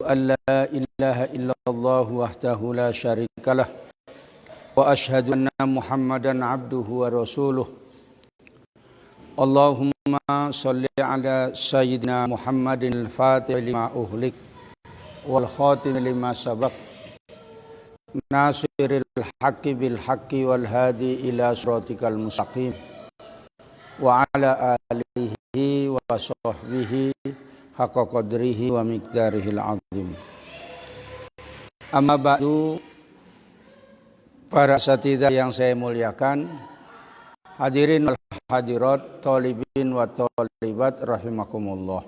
أن لا إله إلا الله وحده لا شريك له وأشهد أن محمدا عبده ورسوله اللهم صل على سيدنا محمد الفاتح لما أغلق والخاتم لما سبق ناصر الحق بالحق والهادي إلى صراطك المستقيم وعلى آله وصحبه حق قدره ومقداره العظيم. Amma ba'du, para asatidzah yang saya muliakan, hadirin wal hadirat, talibin wa talibat rahimakumullah.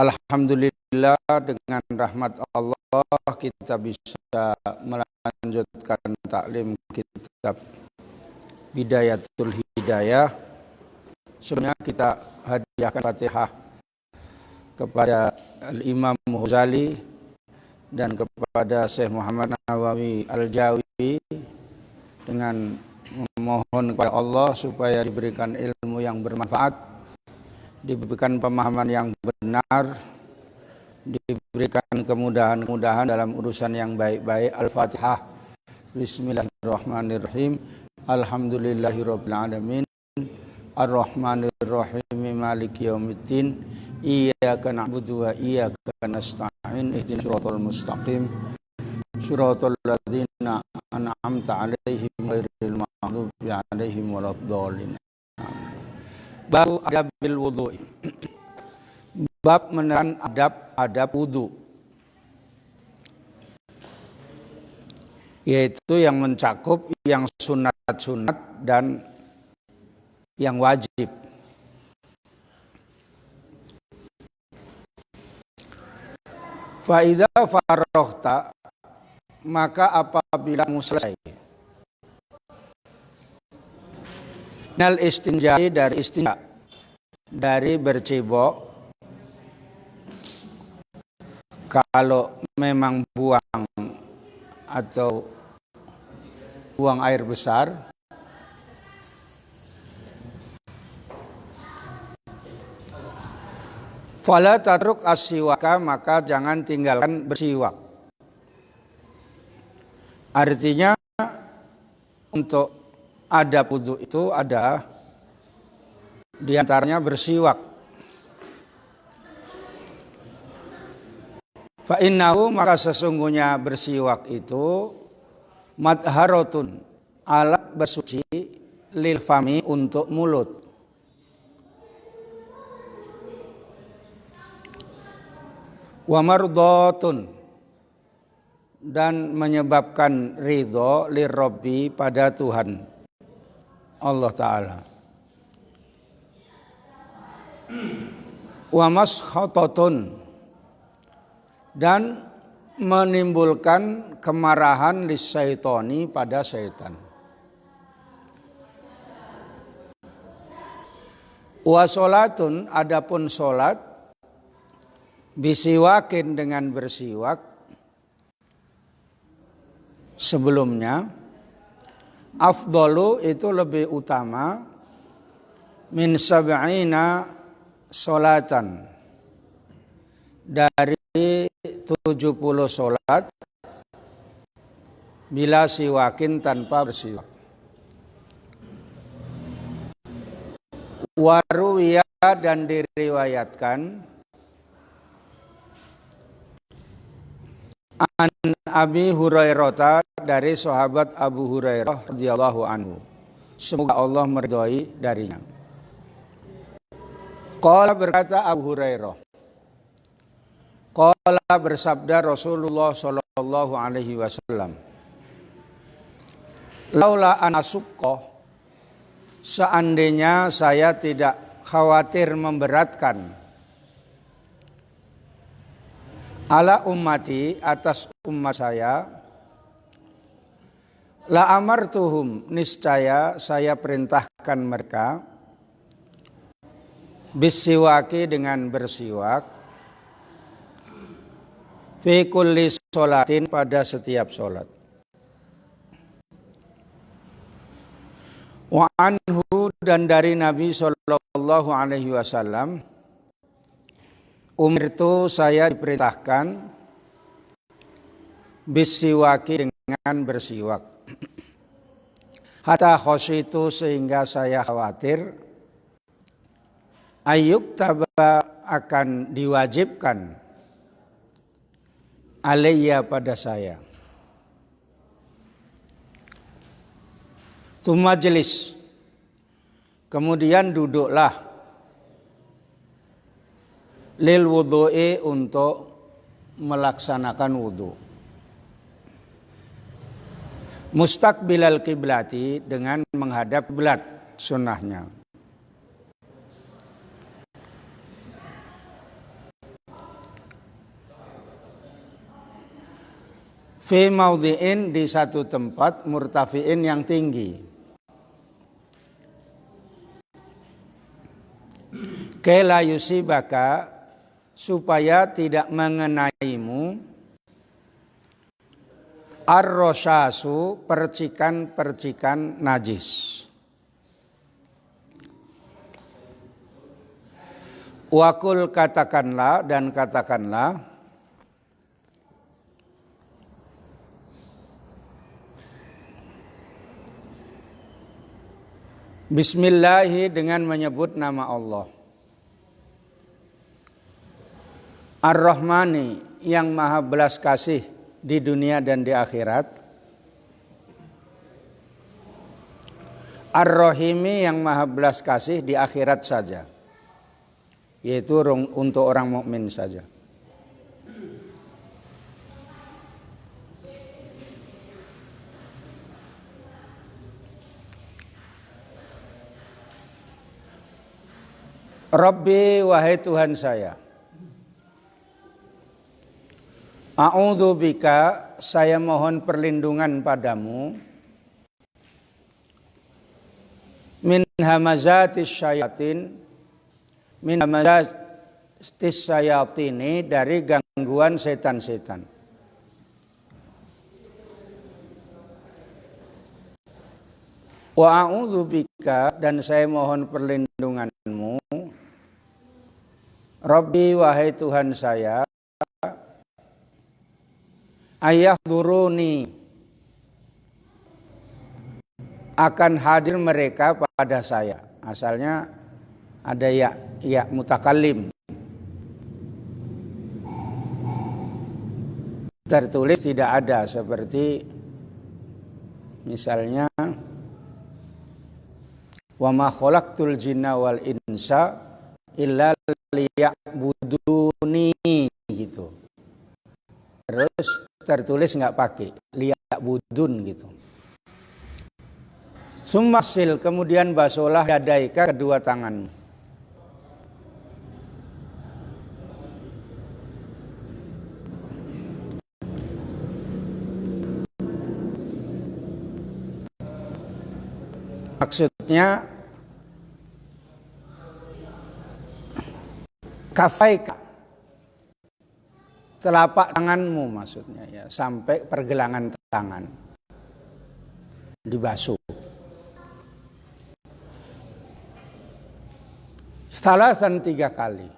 Alhamdulillah, dengan rahmat Allah kita bisa melanjutkan taklim kitab Bidayatul Hidayah. Sebelumnya kita hadiahkan Fatihah kepada Al-Imam Ghazali dan kepada Syekh Muhammad Nawawi Al-Jawi dengan memohon kepada Allah supaya diberikan ilmu yang bermanfaat, diberikan pemahaman yang benar, diberikan kemudahan-kemudahan dalam urusan yang baik-baik. Al-Fatihah. Bismillahirrahmanirrahim. Alhamdulillahirabbil alamin. Ar-Rahmanir-Rahim. Maliki yaumiddin. Iyyaka na'budu wa iyyaka nasta'in. Ihdinas siratal mustaqim. Siratal ladzina an'amta 'alaihim ghairil maghdubi 'alaihim waladdallin. Bab adabil wudu. Bab menerangkan adab wudu, yaitu yang mencakup yang sunat-sunat dan yang wajib. Fa idza faraghta, maka apabila selesai, nal istinja, dari istinja, dari bercebok. Kalau memang buang atau buang air besar, fala tatruk as-siwaka, maka jangan tinggalkan bersiwak. Artinya untuk adab wudu itu ada diantaranya bersiwak. Fa innahu, maka sesungguhnya bersiwak itu madharatun, alat bersuci, lil fami, untuk mulut. Wa mardhatun, dan menyebabkan ridho, lirabbi, pada Tuhan Allah Ta'ala. Wa maskhatatun, dan menimbulkan kemarahan lisyaitoni, pada syaitan. Wa sholatun, adapun sholat, bisiwakin, dengan bersiwak sebelumnya, afdalu, itu lebih utama, min sab'ina sholatan, dari 70 sholat, bila siwakin, tanpa bersiwak. Waruwiya, dan diriwayatkan, an Abi Hurairah, dari sahabat Abu Hurairah radhiyallahu anhu, semoga Allah meridhai darinya. Qala, berkata Abu Hurairah, qala, bersabda Rasulullah sallallahu alaihi wasallam, laula an asukko, seandainya saya tidak khawatir memberatkan, ala ummati, atas umat saya, la amartuhum, niscaya saya perintahkan mereka, bisiwaki, dengan bersiwak, fi kulli sholatin, pada setiap sholat. Wa anhu, dan dari Nabi sallallahu alaihi wasallam, Umirtu, saya diperintahkan bisiwaki, dengan bersiwak. Hatta khosyitu, sehingga saya khawatir ayyuk taba, akan diwajibkan alayya, pada saya. Tsumma jelis, kemudian duduklah, lil wudu'i, untuk melaksanakan wudu. Mustaqbilal kiblati, dengan menghadap kiblat, sunnahnya. Fi maudhi'in, di satu tempat, murtafi'in, yang tinggi. Kela yusibaka, supaya tidak mengenaimu, ar-roshasu, percikan-percikan najis. Wakul, katakanlah, dan katakanlah, bismillahi, dengan menyebut nama Allah. Ar-Rahmani, yang maha belas kasih di dunia dan di akhirat. Ar-Rahimi, yang maha belas kasih di akhirat saja, yaitu untuk orang mukmin saja. Rabbi, wahai Tuhan saya. A'udzu bika, saya mohon perlindungan padamu. Min hamazatis syayatin, min hamazatis syayatini, dari gangguan setan-setan. Wa a'udzu bika, dan saya mohon perlindunganmu. Rabbi, wahai Tuhan saya. Ayahduruni, akan hadir mereka pada saya. Asalnya ada ya mutakallim. Tertulis tidak ada, seperti misalnya wa ma khalaqtul jinna wal insa illa liya'buduni, gitu. Terus tertulis nggak pakai liya'budun, gitu. Summasil, kemudian basuhlah yadaika, kedua tangan. Maksudnya kafaika, telapak tanganmu, maksudnya ya, sampai pergelangan tangan dibasuh. Salasan, 3 kali.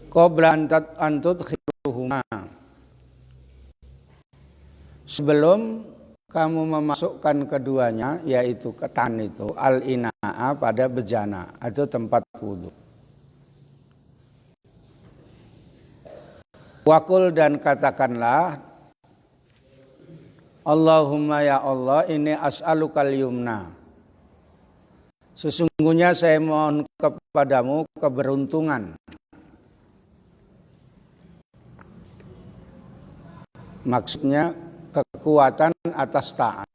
Qabla an tudkhiluhuma, sebelum kamu memasukkan keduanya, yaitu ke tangan itu, al-ina'a, pada bejana atau tempat wudu. Wakul, dan katakanlah, Allahumma, ya Allah, ini as'alukal yumna, sesungguhnya saya mohon kepadamu keberuntungan. Maksudnya kekuatan atas taat.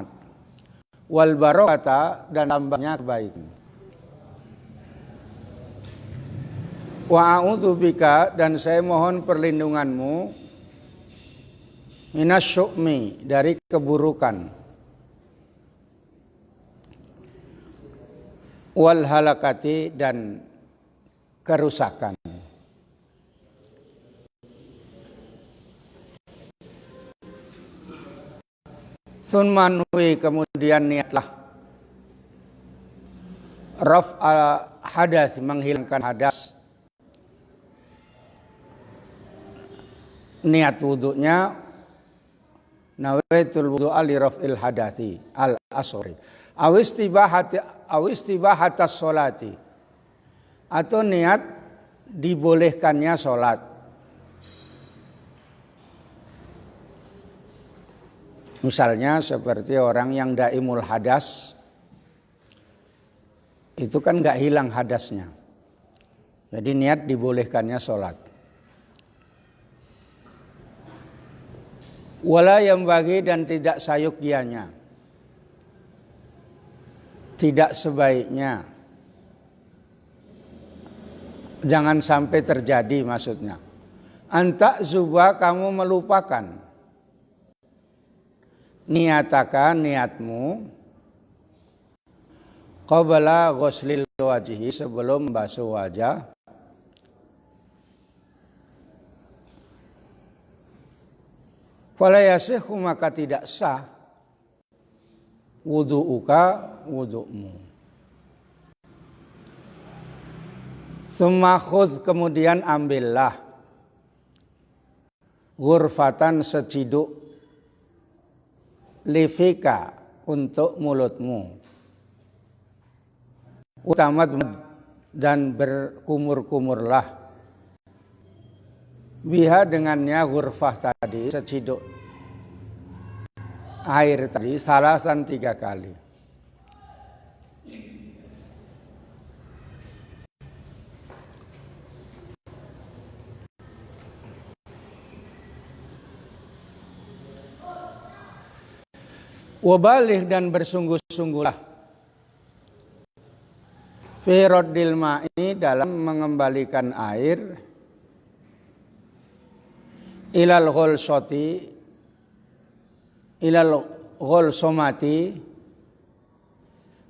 Wal barokata, dan tambahnya kebaikan. Wa a'udzu bika, dan saya mohon perlindunganmu, minasyu'mi, dari keburukan. Wal halakati, dan kerusakan. Sunmanwi, kemudian niatlah raf al hadas, menghilangkan hadas, niat wudunya nawaitul wudu'a li raf'il hadathi al asghari awistibahatas sholati, atau niat dibolehkannya sholat. Misalnya seperti orang yang daimul hadas, itu kan gak hilang hadasnya, jadi niat dibolehkannya sholat. Wala yang bagi, dan tidak sayugianya, tidak sebaiknya, jangan sampai terjadi maksudnya. Anta zuba, kamu melupakan, niatakan niatmu, qabla ghuslil wajhi, sebelum basuh wajah, fala yasihhu, maka tidak sah wudu'uka, wudu'mu. Tsumma khudh, kemudian ambillah, ghurfatan, seciduk, lifika, untuk mulutmu, utamad, dan berkumur-kumurlah, biha, dengannya ghurfah tadi, seciduk air tadi, salasan 3 kali. Wabalih, dan bersungguh-sungguhlah, fi raddil ma'i, dalam mengembalikan air, ilal gholsomati,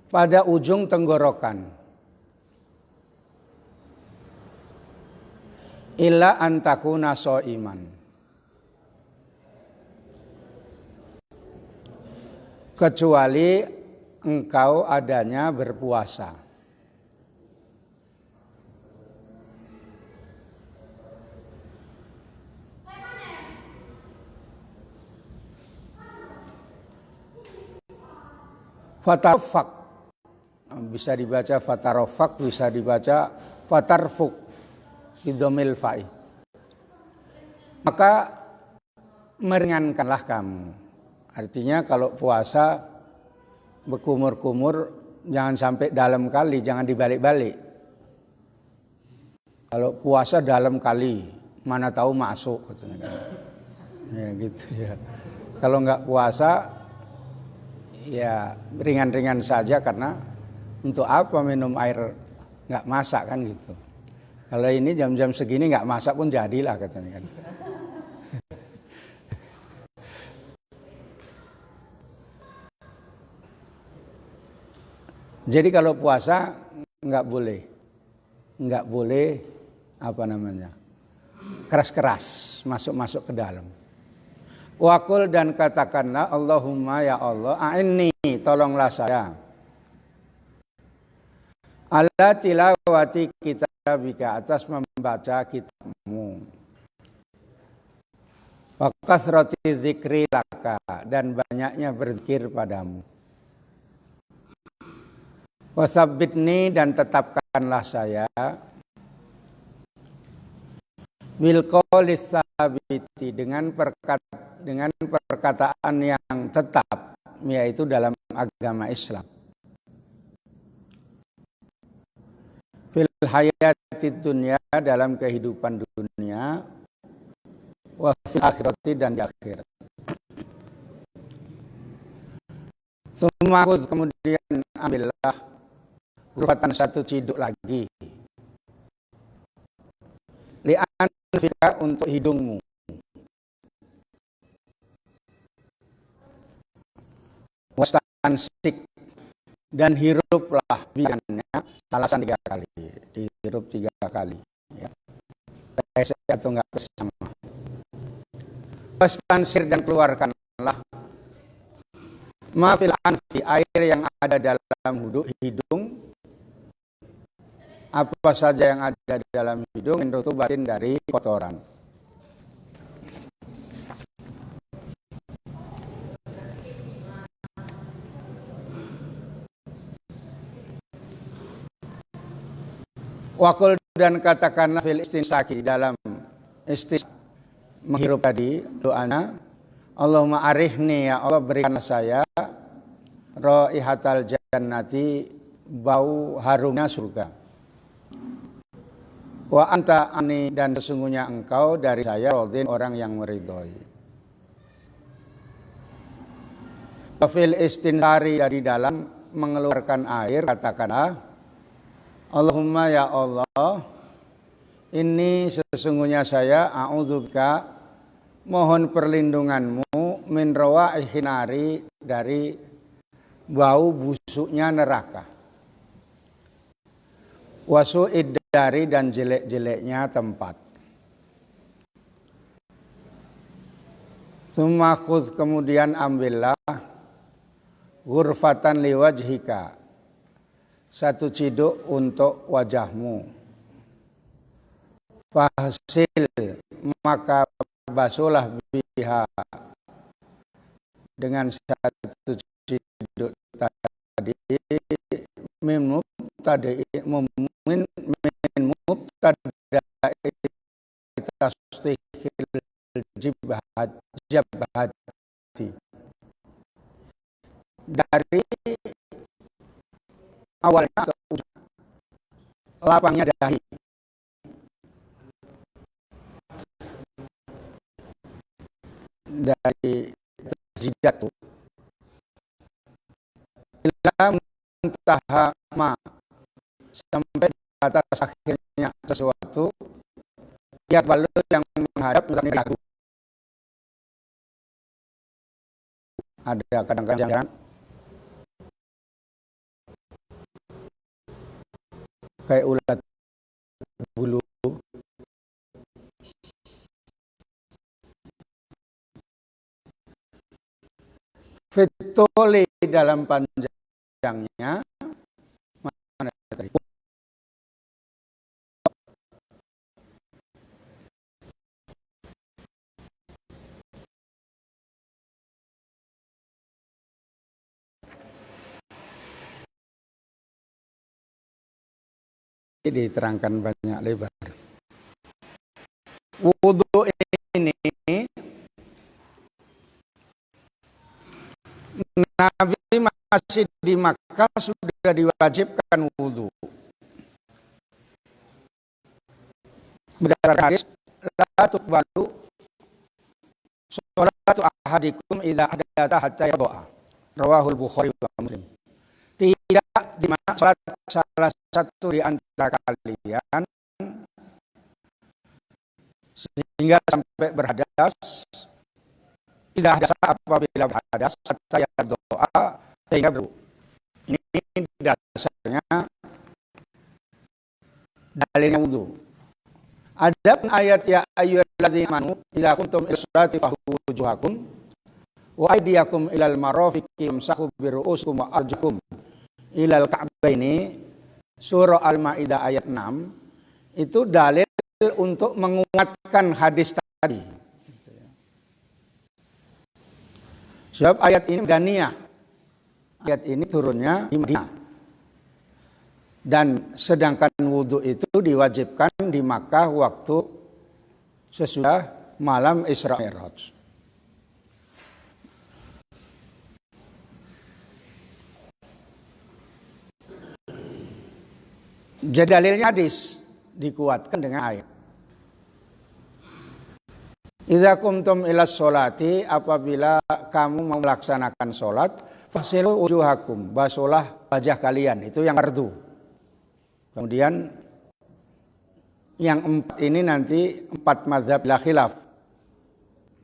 pada ujung tenggorokan, illa antakuna so'iman, kecuali engkau adanya berpuasa. Fatarfak, bisa dibaca fatarofak, bisa dibaca fatarfuk bidomil fa'i, maka meringankanlah kamu. Artinya kalau puasa berkumur-kumur, jangan sampai dalam kali, jangan dibalik-balik. Kalau puasa dalam kali, mana tahu masuk, katanya kan. Ya gitu ya. Kalau nggak puasa, ya ringan-ringan saja, karena untuk apa minum air nggak masak kan gitu. Kalau ini jam-jam segini nggak masak pun jadilah, katanya kan. Jadi kalau puasa nggak boleh keras-keras masuk ke dalam. Waqul, dan katakanlah, Allahumma, ya Allah, a'inni, tolonglah saya, ala tilawati kitabika, atas membaca kitabmu, wa kathrati dzikri laka, dan banyaknya berzikir padamu, wasabbitni, dan tetapkanlah saya, bil qaulis sabiti, dengan perkataan yang tetap, yaitu dalam agama Islam, fil hayati dunya, dalam kehidupan dunia, wa fil akhirati, dan di akhirat. Tsumma khudh, kemudian ambillah, ghurfatan, satu ciduk lagi, li'anfika, untuk hidungmu, wastansik, dan hiruplah biarnya salasan 3 kali, dihirup 3 kali, ya. Pesek atau enggak sama. Wastansir, dan keluarkanlah ma fil anfi, air yang ada dalam hidung, apa saja yang ada di dalam hidung, min rutubatin, dari kotoran. Wakul dan katakanlah fil istinsaki dalam menghirup tadi doanya, Allahumma arihni, ya Allah berikanlah saya raihatal jannati, bau harumnya surga. Wa anta ani, dan sesungguhnya engkau dari saya radin, orang yang meridhoi. Fil istinsari, dari dalam mengeluarkan air katakanlah, Allahumma ya Allah, ini sesungguhnya saya a'udzubika, mohon perlindunganmu, min rawaihin nari, dari bau busuknya neraka, wasu'id dari, dan jelek-jeleknya tempat. Tsumma khudh, kemudian ambillah, ghurfatan liwajhika, satu ciduk untuk wajahmu. Fahsil, maka basuhlah biha, dengan satu ciduk tadi, min mubtada'i tasdihil jabhati, dari awalnya ke ujung lapangnya dahi. Dari jidat ila muntaha ma, sampai batas akhirnya sesuatu, ya balu yang menghadap mengenai dagu. Ada kadang-kadang kayak ulat bulu, fitoli, dalam panjangnya, mana tadi? Diterangkan banyak lebar. Wudhu ini Nabi masih di Makkah sudah diwajibkan wudhu. Berdasarkan hadis, la tuqbalu sholatu ahadikum idza ahdatha hatta yadha'a. Rawahul Bukhari wa Muslim. Tidak dimana salat salah satu di antara kalian sehingga sampai berhadas, tidak hadas apabila berhadas, hatta yadha'a, sehingga berwudu. Ini dasarnya dalilnya wudu. Adapun ayat ya ayyuhalladzina amanu idza kuntum ila sholati faghsilu wujuhakum wa aydiyakum ilal marafiqi wamsahu bi ru'usikum wa arjulakum ilal ka'baini, surah Al-Maidah ayat 6, itu dalil untuk menguatkan hadis tadi. Sebab ayat ini Madaniyah. Ayat ini turunnya di Madinah. Dan sedangkan wudhu itu diwajibkan di Makkah waktu sesudah malam Isra Mi'raj. Jadi dalilnya hadis dikuatkan dengan ayat. Idza kumtum ilas sholati, apabila kamu mau melaksanakan sholat, faghsilu wujuhakum, basuhlah wajah kalian, itu yang fardu. Kemudian yang 4 ini nanti 4 mazhab la khilaf.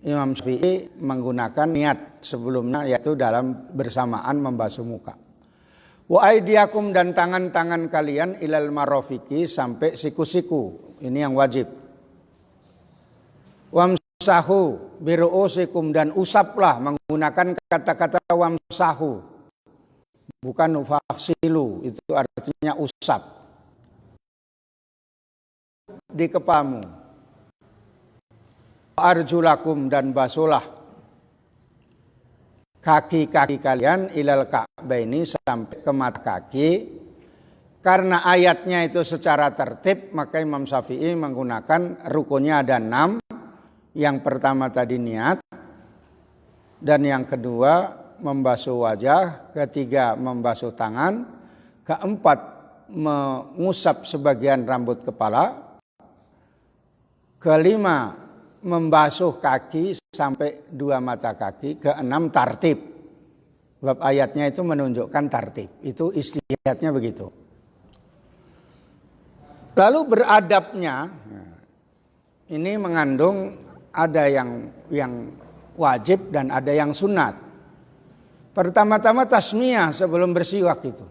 Imam Syafi'i menggunakan niat sebelumnya, yaitu dalam bersamaan membasuh muka. Wa aidiakum, dan tangan-tangan kalian ilal marofiki, sampai siku-siku, ini yang wajib. Wamsahu biru'usikum, dan usaplah, menggunakan kata-kata wamsahu, bukan faghsilu, itu artinya usap di kepalamu. Arjulakum, dan basuhlah kaki-kaki kalian ilal ka'baini, sampai ke mata kaki. karena ayatnya itu secara tertib, maka Imam Syafi'i menggunakan rukunnya ada 6. Yang pertama tadi niat, dan yang kedua membasuh wajah, ketiga membasuh tangan, keempat mengusap sebagian rambut kepala, kelima membasuh kaki sampai 2 mata kaki, keenam tartib. Sebab ayatnya itu menunjukkan tartib. Itu istihadnya begitu. Lalu beradabnya, ini mengandung ada yang wajib dan ada yang sunat. Pertama-tama tasmiyah sebelum bersiwak itu.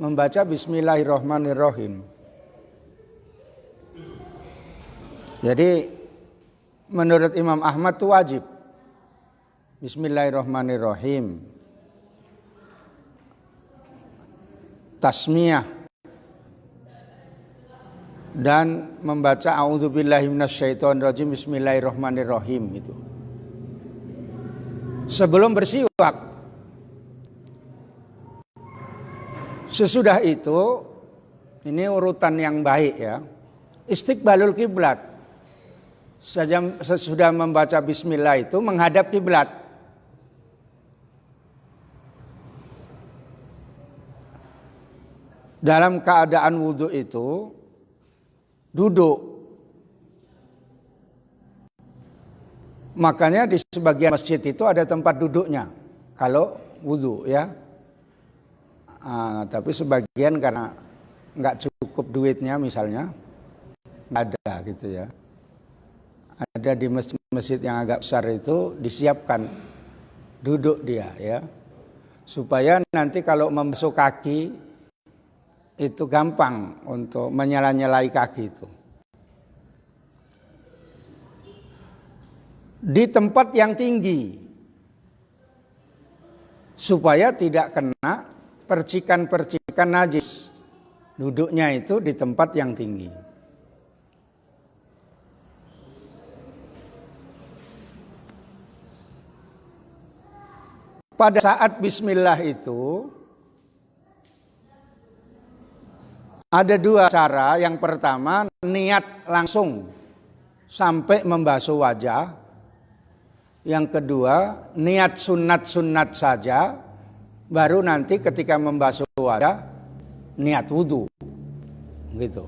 Membaca Bismillahirrahmanirrahim. Jadi menurut Imam Ahmad itu wajib. Bismillahirrahmanirrahim. Tasmiyah. Dan membaca A'udzubillahi minasyaitonirrajim Bismillahirrahmanirrahim itu. Sebelum bersiwak. Sesudah itu, ini urutan yang baik ya. Istiqbalul kiblat. Sesudah membaca bismillah itu menghadap kiblat. Dalam keadaan wudhu itu duduk. Makanya di sebagian masjid itu ada tempat duduknya. Kalau wudhu ya. Tapi sebagian karena nggak cukup duitnya misalnya, nggak ada gitu ya. Ada di masjid yang agak besar itu disiapkan duduk dia ya, supaya nanti kalau membasuh kaki itu gampang untuk menyela-nyelai kaki itu. Di tempat yang tinggi supaya tidak kena percikan-percikan najis. Duduknya itu di tempat yang tinggi. Pada saat bismillah itu ada 2 cara. Yang pertama niat langsung sampai membasuh wajah. Yang kedua niat sunat-sunat saja. Baru nanti ketika membasuh wajah niat wudhu gitu.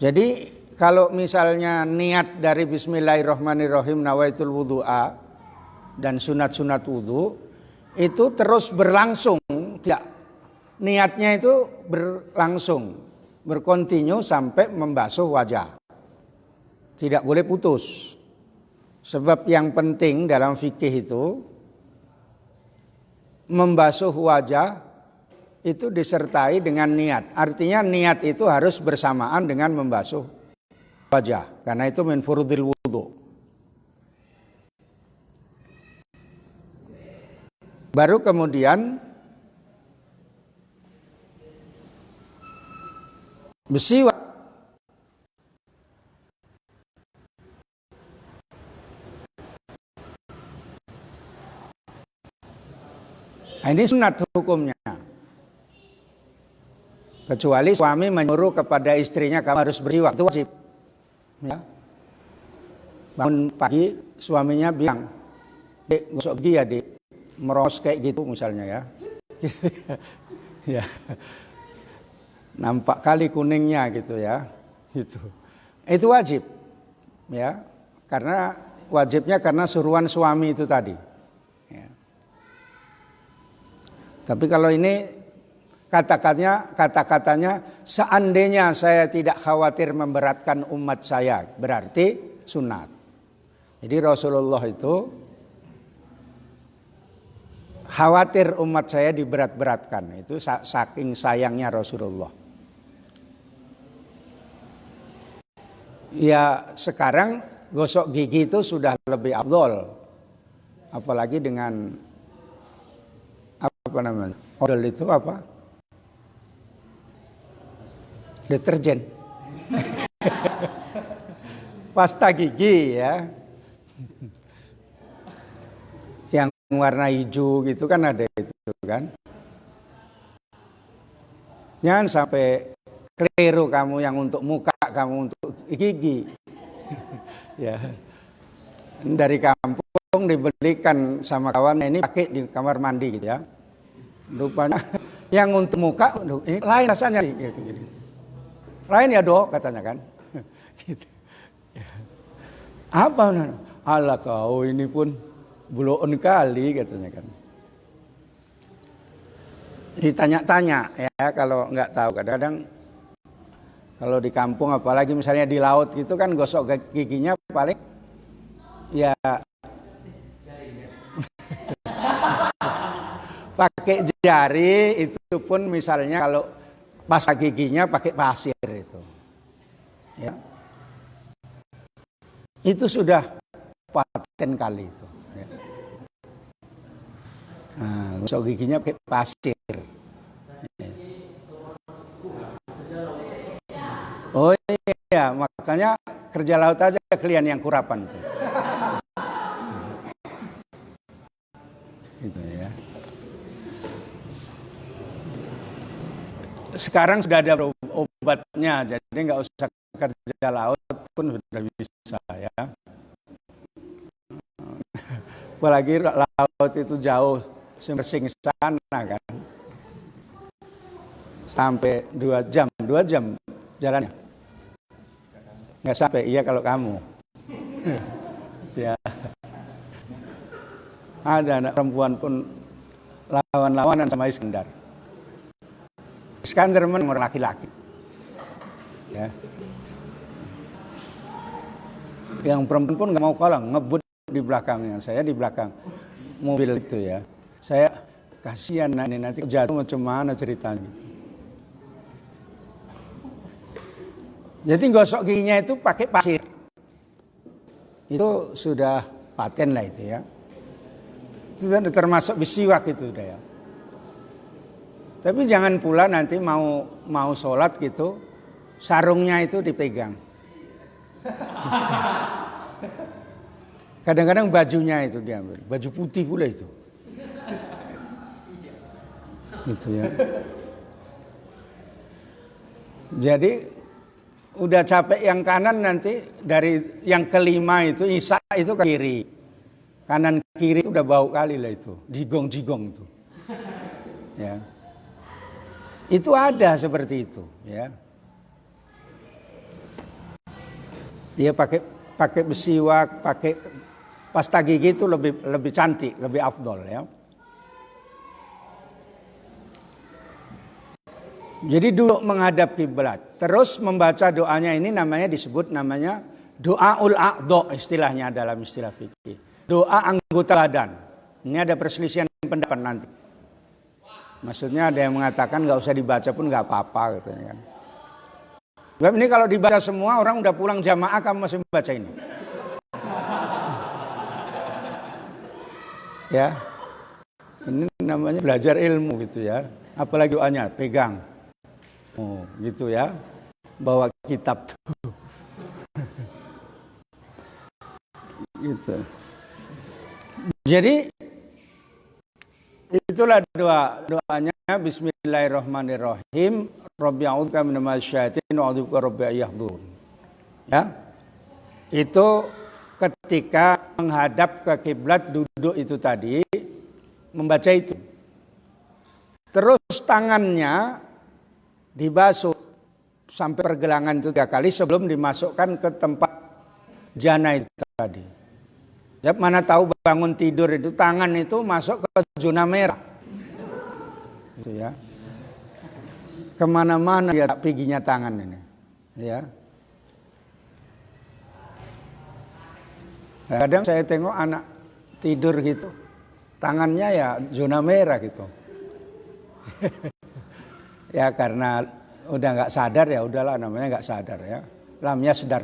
Jadi kalau misalnya niat dari Bismillahirrahmanirrahim nawaitul wudhu'a dan sunat-sunat wudhu itu terus berlangsung, tidak, niatnya itu berlangsung, berkontinu sampai membasuh wajah, tidak boleh putus. Sebab yang penting dalam fikih itu membasuh wajah itu disertai dengan niat. Artinya niat itu harus bersamaan dengan membasuh wajah. Karena itu min furudil wudhu. Baru kemudian bersiwak. Ini sunat hukumnya. Kecuali suami menyuruh kepada istrinya kamu harus bersiwak, itu wajib. Ya. Bangun pagi suaminya bilang, "Dek, gosok gigi ya, Dek." Meros kayak gitu misalnya ya. Ya. Nampak kali kuningnya gitu ya. Gitu. Itu wajib. Ya. Karena wajibnya karena suruhan suami itu tadi. Tapi kalau ini kata-katanya seandainya saya tidak khawatir memberatkan umat saya, berarti sunat. Jadi Rasulullah itu khawatir umat saya diberat-beratkan. Itu saking sayangnya Rasulullah. Ya sekarang gosok gigi itu sudah lebih afdol. Apalagi dengan apa namanya? Odol itu apa? Deterjen. Pasta gigi ya. Yang warna hijau gitu kan ada itu kan. Jangan sampai keliru kamu yang untuk muka, kamu untuk gigi. Ya. Dari kampung dibelikan sama kawan, ini pakai di kamar mandi gitu ya. Rupanya yang untuk muka ini lain rasanya gitu. Lain ya dok katanya kan. Gitu. Apa? Alah kau ini pun buloon kali katanya kan. Ditanya-tanya ya kalau nggak tahu. Kadang-kadang kalau di kampung apalagi misalnya di laut gitu kan gosok giginya paling ya pakai jari, itu pun misalnya kalau pasta giginya pakai pasir itu. Ya. Itu sudah paten kali itu. Ya. Nah, gosok giginya pakai pasir. Oh iya, makanya kerja laut aja kalian yang kurapan itu. Gitu ya. Sekarang sudah ada obatnya, jadi nggak usah kerja laut pun sudah bisa ya. Apalagi laut itu jauh, Semersing sana kan. Sampai 2 jam jalannya. Nggak sampai, iya kalau kamu. Ya. Ada anak perempuan pun lawan-lawanan sama Iskandar. Iskandar memang orang laki-laki. Ya. Yang perempuan pun nggak mau kalah, ngebut di belakangnya. Saya di belakang mobil itu ya. Saya kasihan nanti jatuh macam mana ceritanya. Jadi gosok giginya itu pakai pasir. Itu sudah paten lah itu ya. Itu termasuk bisiwak itu udah ya. Tapi jangan pula nanti mau sholat gitu, sarungnya itu dipegang. Kadang-kadang bajunya itu diambil, baju putih pula itu. Gitu ya. Jadi udah capek yang kanan nanti dari yang kelima itu Isya itu ke kiri. Kanan kiri itu udah bau kali lah itu, jigong-jigong itu. Ya. Itu ada seperti itu, ya. Dia pakai besiwak, pakai pasta gigi itu lebih cantik, lebih afdol ya. Jadi duduk menghadap kiblat, terus membaca doanya ini disebut namanya doaul a'dha istilahnya dalam istilah fikih. Doa anggota badan. Ini ada perselisihan pendapat nanti. Maksudnya ada yang mengatakan nggak usah dibaca pun nggak apa-apa gitu kan. Ini kalau dibaca semua orang udah pulang jamaah kamu masih membaca ini. Ya. Ini namanya belajar ilmu gitu ya. Apalagi doanya pegang. Oh, gitu ya. Bawa kitab tuh. Gitu. Jadi itulah doanya Bismillahirrahmanirrahim. Rabbi a'udzubika minasy syaithin wa a'udzubika rabbi yahdurun. Ya. Itu ketika menghadap ke kiblat duduk itu tadi membaca itu. Terus tangannya dibasuh sampai pergelangan itu 3 kali sebelum dimasukkan ke tempat jana itu tadi. Ya, mana tahu bangun tidur itu tangan itu masuk ke zona merah. Gitu ya. Kemana-mana ya piginya tangan ini. Ya. Kadang saya tengok anak tidur gitu, tangannya ya zona merah gitu. Ya karena udah nggak sadar ya udahlah namanya nggak sadar ya. Lamnya sedar.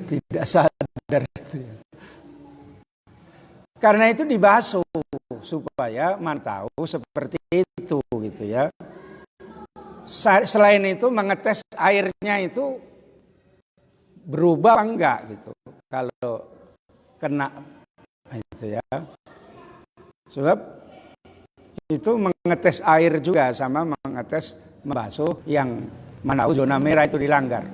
Tidak sadar itu ya. Karena itu dibasuh supaya tahu seperti itu gitu ya. Selain itu mengetes airnya itu berubah apa enggak gitu. Kalau kena itu ya. Sebab itu mengetes air juga sama mengetes membasuh yang mana zona merah itu dilanggar.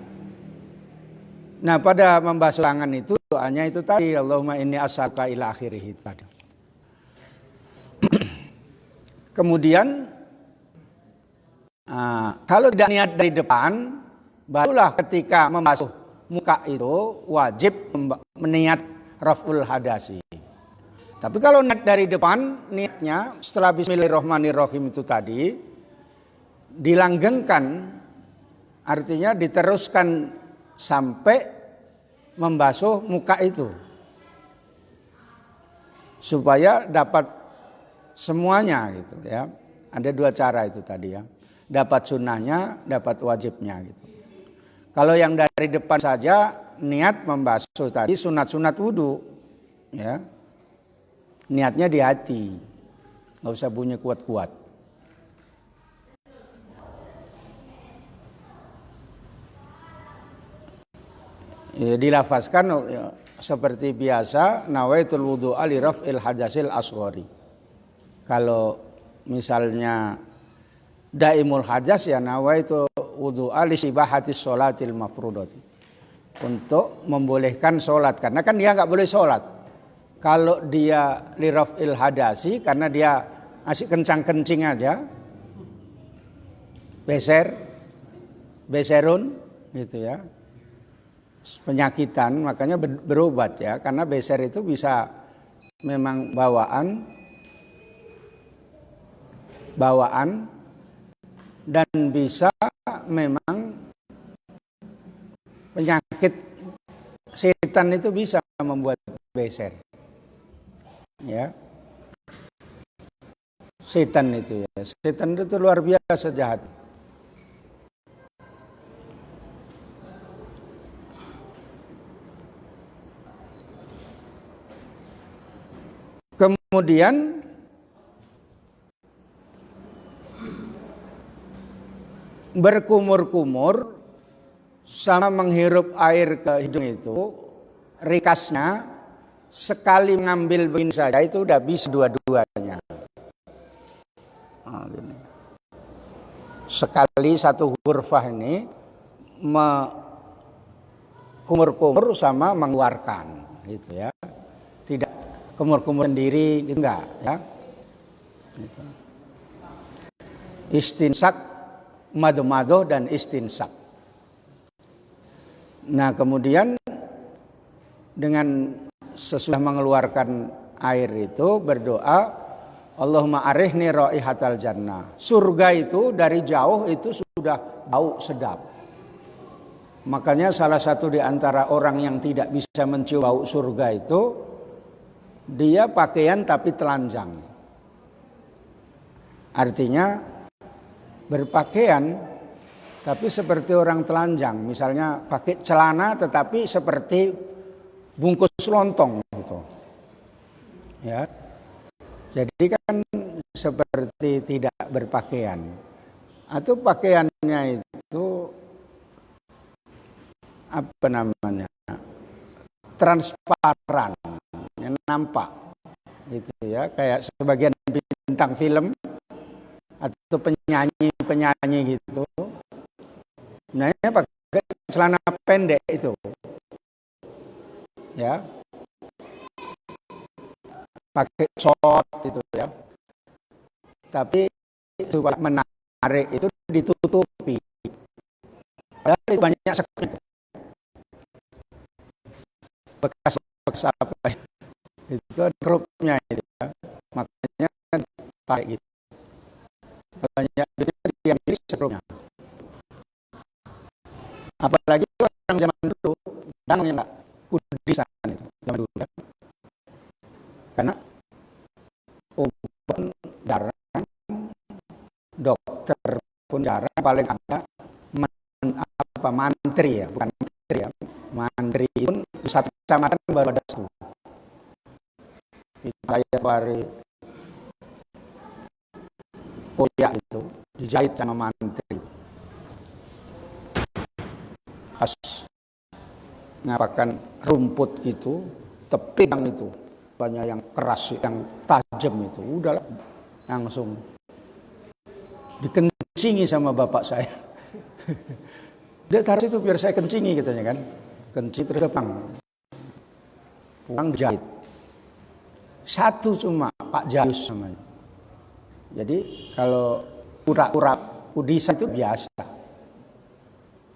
Nah, pada membasuh tangan itu doanya itu tadi, Allahumma inni as'aluka ila akhirih tadi. Kemudian kalau tidak niat dari depan, barulah ketika membasuh muka itu wajib meniat raf'ul hadasi. Tapi kalau niat dari depan, niatnya setelah bismillahirrahmanirrahim itu tadi dilanggengkan, artinya diteruskan sampai membasuh muka itu supaya dapat semuanya gitu ya. Ada dua cara itu tadi ya. Dapat sunnahnya, dapat wajibnya gitu. Kalau yang dari depan saja niat membasuh tadi sunat-sunat wudu ya. Niatnya di hati. Enggak usah bunyi kuat-kuat. Ya, dilafazkan ya, seperti biasa nawaitul wudu'a li raf'il hadasil asghari. Kalau misalnya daimul hadas ya nawaitu wudu'a li sibahatis sholatil mafrudati. Untuk membolehkan sholat karena kan dia enggak boleh sholat. Kalau dia li raf'il hadasi karena dia asik kencang-kencing aja. Beserun gitu ya. Penyakitan makanya berobat ya karena beser itu bisa memang bawaan dan bisa memang penyakit setan itu bisa membuat beser ya. Setan itu luar biasa jahat. Kemudian berkumur-kumur sama menghirup air ke hidung itu rikasnya sekali mengambil begini saja itu udah bisa dua-duanya. Gini. Sekali satu hurfah ini kumur-kumur sama mengeluarkan gitu ya. Tidak kumur-kumur sendiri enggak ya. Gitu. Istinsak, mado-mado dan istinsak. Nah, kemudian dengan sesudah mengeluarkan air itu berdoa Allahumma arihni raihatal jannah. Surga itu dari jauh itu sudah bau sedap. Makanya salah satu di antara orang yang tidak bisa mencium bau surga itu dia pakaian tapi telanjang. Artinya berpakaian tapi seperti orang telanjang. Misalnya pakai celana tetapi seperti bungkus lontong gitu. Ya. Jadi kan seperti tidak berpakaian. Atau pakaiannya itu apa namanya? Transparan. Yang nampak gitu ya, kayak sebagian bintang film atau penyanyi gitu. Nah, ini pakai celana pendek itu. Ya. Pakai short itu ya. Tapi supaya menarik itu ditutupi. Padahal banyak sekali bekas apa itu grupnya itu ya. Makanya pakai gitu. Banyak yang pilih grupnya. Apalagi orang zaman dulu yang enggak kudisan itu zaman dulu ya. Karena obat jarang, dokter pun jarang, paling ada mantri ya, bukan mantri ya. Mantri pun di satu kecamatan baru ada 10. Kayak wari koyak itu dijahit sama mantri. Pas ngapakan rumput gitu, teping itu banyak yang keras, yang tajam itu, udahlah langsung dikencingi sama bapak saya. Dia taruh itu biar saya kencingi katanya kan. Kencing terus pulang jahit. Satu cuma Pak Jayus namanya. Jadi kalau kura-kura udisa itu biasa.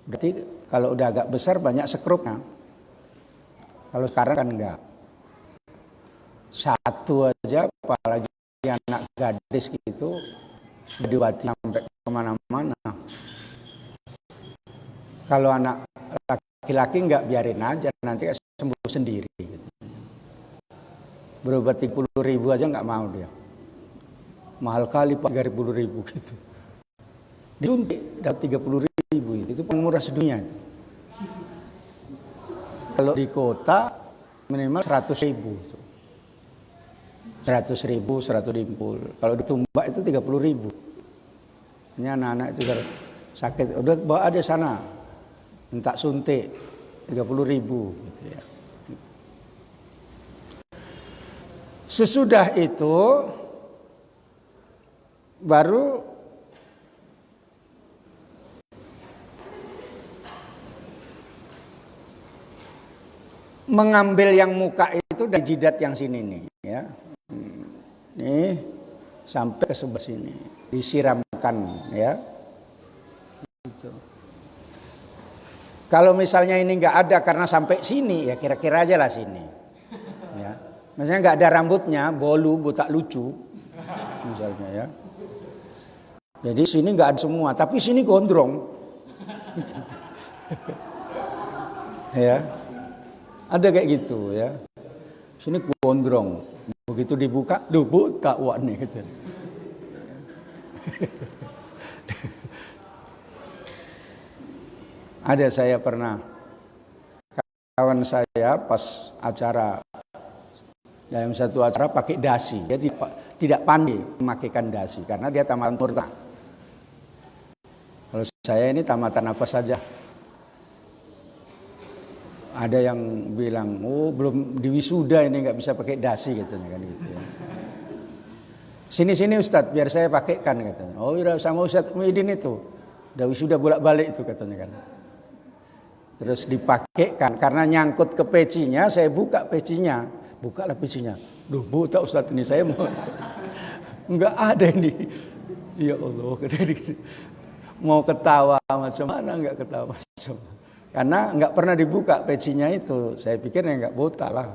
Berarti kalau udah agak besar banyak sekrupnya. Kalau sekarang kan enggak. Satu aja apalagi anak gadis gitu diobati sampai kemana-mana. Kalau anak laki-laki enggak, biarin aja nanti sembuh sendiri gitu. Berobat 30.000 aja enggak mau dia. Mahal kali Pak 30.000 gitu. Disuntik dapat 30.000 itu paling murah sedunia itu. Kalau di kota minimal 100.000. 100.000, 100.000. Kalau ditumbak itu 30.000. Hanya anak-anak itu sakit, udah bawa ada sana, minta suntik 30.000 gitu ya. Sesudah itu baru mengambil yang muka itu dari jidat yang sini nih ya. Nih sampai ke sebelah sini disiramkan ya. Gitu. Kalau misalnya ini nggak ada karena sampai sini ya kira-kira aja lah sini. Ya. Misalnya nggak ada rambutnya, bolu, botak lucu misalnya ya. Jadi sini nggak ada semua, tapi sini gondrong. Ya. Ada kayak gitu ya. Sini gondrong. Begitu dibuka, duh botak wak nih gitu. Ada saya pernah kawan saya pas acara dalam satu acara pakai dasi, dia tidak pandai memakaikan dasi karena dia tamatan murta. Kalau saya ini tamatan apa saja. Ada yang bilang, oh belum diwisuda ini nggak bisa pakai dasi katanya kan gitu ya. Sini Ustadz biar saya pakaikan katanya. Oh udah sama Ustadz Muhyiddin itu, udah wisuda bolak-balik itu katanya kan. Terus dipakaikan karena nyangkut ke pecinya, saya buka pecinya, bukalah pecinya. Duh botak Ustadz ini saya mau, nggak ada ini. Ya Allah katanya, mau ketawa macam mana nggak ketawa macam. Karena nggak pernah dibuka pecinya itu, saya pikir ya nggak botak lah.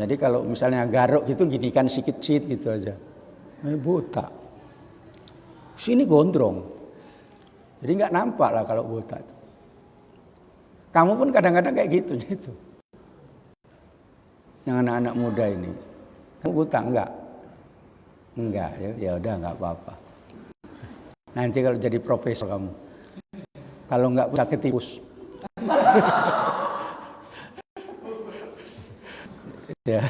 Jadi kalau misalnya garuk gitu gini kan sikit-sikit gitu aja, botak. Sini gondrong, jadi nggak nampak lah kalau botak. Kamu pun kadang-kadang kayak gitu. Yang anak-anak muda ini, kamu botak enggak ya udah nggak apa-apa. Nanti kalau jadi profesor kamu. Kalau enggak bisa ketipus. Ya.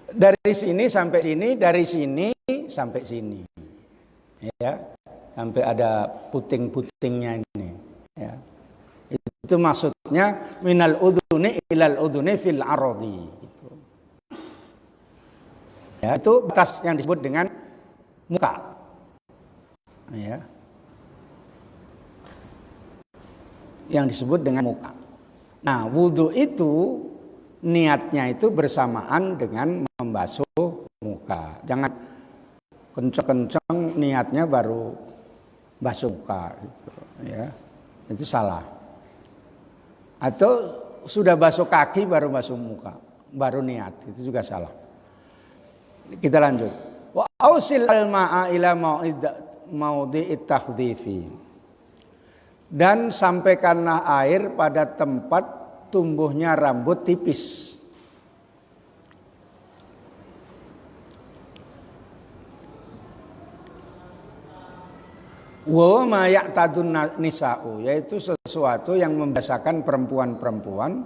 Dari sini sampai sini, dari sini sampai sini. Ya. Sampai ada puting-putingnya ini, ya. Itu maksudnya minal udhuni ilal udhuni fil ardi itu. Ya, itu batas yang disebut dengan muka. Ya. Yang disebut dengan muka. Nah, wudhu itu niatnya itu bersamaan dengan membasuh muka. Jangan kenceng-kenceng niatnya baru basuh muka gitu, ya. Itu salah. Atau sudah basuh kaki baru basuh muka, baru niat, itu juga salah. Kita lanjut. Wa ausil al-ma'a ila maudhi'it takhdifi. Dan sampaikanlah air pada tempat tumbuhnya rambut tipis. Wa ma ya'tadun nisa'u, yaitu sesuatu yang membiasakan perempuan-perempuan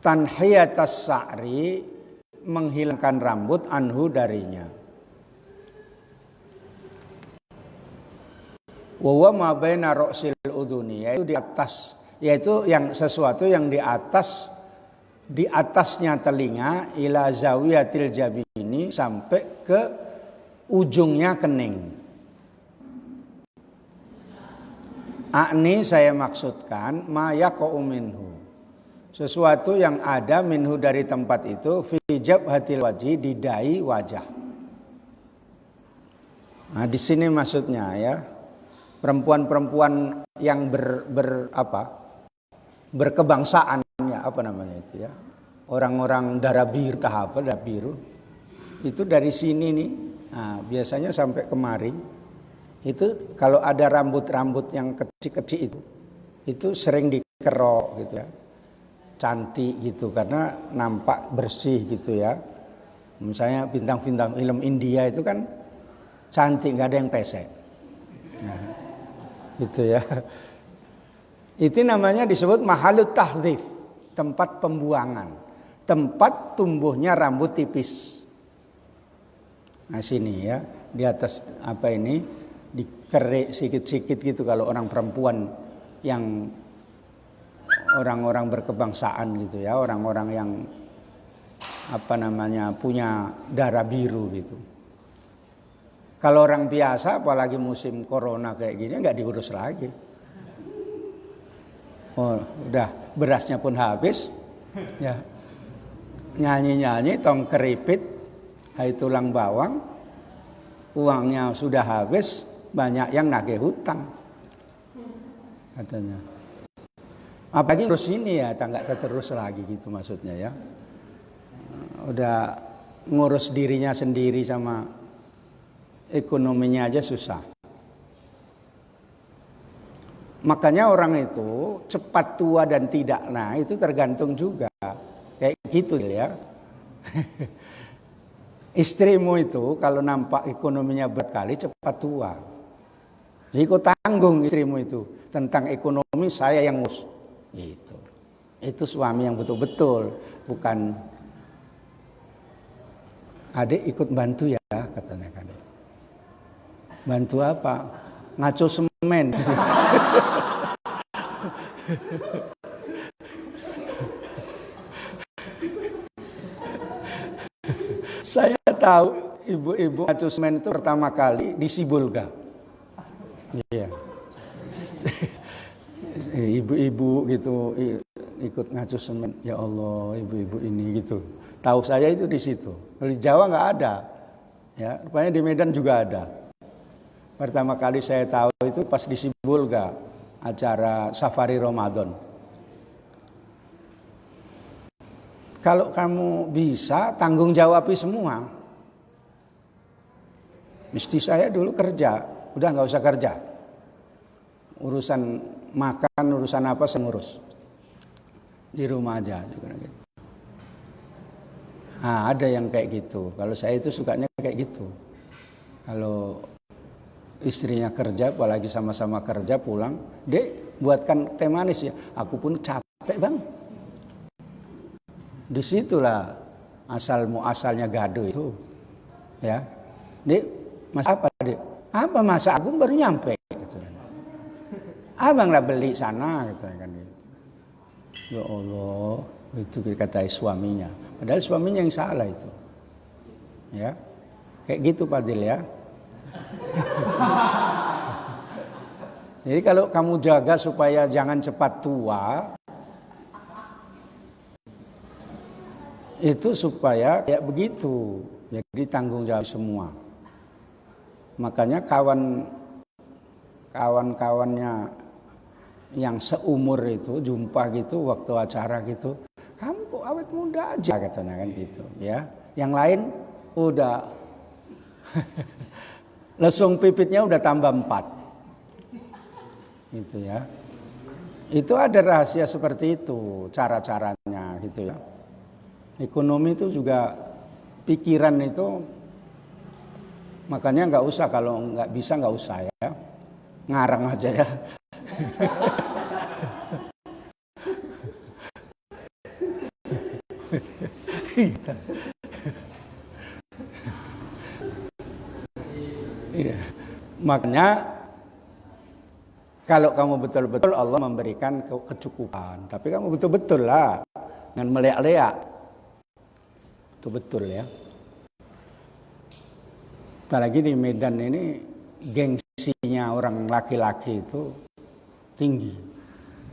tanhiyatas sa'ri, menghilangkan rambut anhu darinya. Wa ma baina ra'sil udhuni, yaitu di atas, yaitu yang sesuatu yang di atas di atasnya telinga ila zawiyatil jabini sampai ke ujungnya kening. Akni saya maksudkan ma yaqa'u minhu. Sesuatu yang ada minhu dari tempat itu fi jabhatil wajhi di dai wajah. Nah, di sini maksudnya ya. Perempuan-perempuan yang berkebangsaan ya, apa namanya itu ya, orang-orang darah biru itu dari sini nih, nah, biasanya sampai kemari itu kalau ada rambut-rambut yang kecil-kecil itu sering dikerok gitu ya, cantik gitu karena nampak bersih gitu ya. Misalnya bintang-bintang film India itu kan cantik, nggak ada yang pesek, nah, gitu ya. Itu namanya disebut mahalut tahdhif, tempat pembuangan, tempat tumbuhnya rambut tipis. Nah sini ya, di atas apa ini dikerik sikit-sikit gitu kalau orang perempuan yang orang-orang berkebangsaan gitu ya, orang-orang yang apa namanya punya darah biru gitu. Kalau orang biasa apalagi musim corona kayak gini nggak diurus lagi. Oh, udah berasnya pun habis, ya nyanyi-nyanyi tong keripit, hai tulang bawang, uangnya sudah habis, banyak yang nagih hutang, katanya. Apalagi terus ini ya, nggak terus lagi gitu maksudnya ya. Udah ngurus dirinya sendiri sama ekonominya aja susah. Makanya orang itu cepat tua dan tidak, nah itu tergantung juga kayak gitu ya. Istrimu itu kalau nampak ekonominya berkali cepat tua, jadi kau tanggung istrimu itu tentang ekonomi, saya yang ngurus. Itu suami yang betul-betul, bukan adik ikut bantu ya katanya kan. Bantu apa? Ngaco semen. Saya tahu ibu-ibu ngaco semen itu pertama kali di Sibolga. Iya. Ibu-ibu gitu ikut ngaco semen. Ya Allah, ibu-ibu ini gitu. Tahu saya itu di situ. Di Jawa nggak ada. Ya, rupanya di Medan juga ada. Pertama kali saya tahu itu pas di Sibolga, acara safari Ramadan. Kalau kamu bisa tanggung jawabi semua. Mesti saya dulu kerja, udah nggak usah kerja. Urusan makan, urusan apa saya ngurus. Di rumah aja. Nah, ada yang kayak gitu. Kalau saya itu sukanya kayak gitu. Kalau istrinya kerja, apalagi sama-sama kerja pulang, Dek buatkan teh manis ya. Aku pun capek bang. Disitulah asal muasalnya gaduh itu, ya. Dek, masak apa Dek? Apa masak? Aku baru nyampe. Gitu. Abang lah beli sana, gitu kan. Ya Allah, itu kata suaminya. Padahal suaminya yang salah itu, ya. Kayak gitu Padil ya. Jadi kalau kamu jaga supaya jangan cepat tua, itu supaya kayak begitu, jadi tanggung jawab semua. Makanya kawan-kawannya yang seumur itu jumpa gitu waktu acara gitu, kamu kok awet muda aja katanya kan gitu, ya. Yang lain udah lesung pipitnya udah tambah 4. Gitu ya. Itu ada rahasia seperti itu, cara-caranya gitu ya. Ekonomi itu juga pikiran itu, makanya nggak usah, kalau nggak bisa nggak usah ya. Ngarang aja ya. Makanya kalau kamu betul-betul Allah memberikan kecukupan, tapi kamu betul-betul lah dengan meleak-leak. Itu betul ya. Apalagi di Medan ini gengsinya orang laki-laki itu tinggi.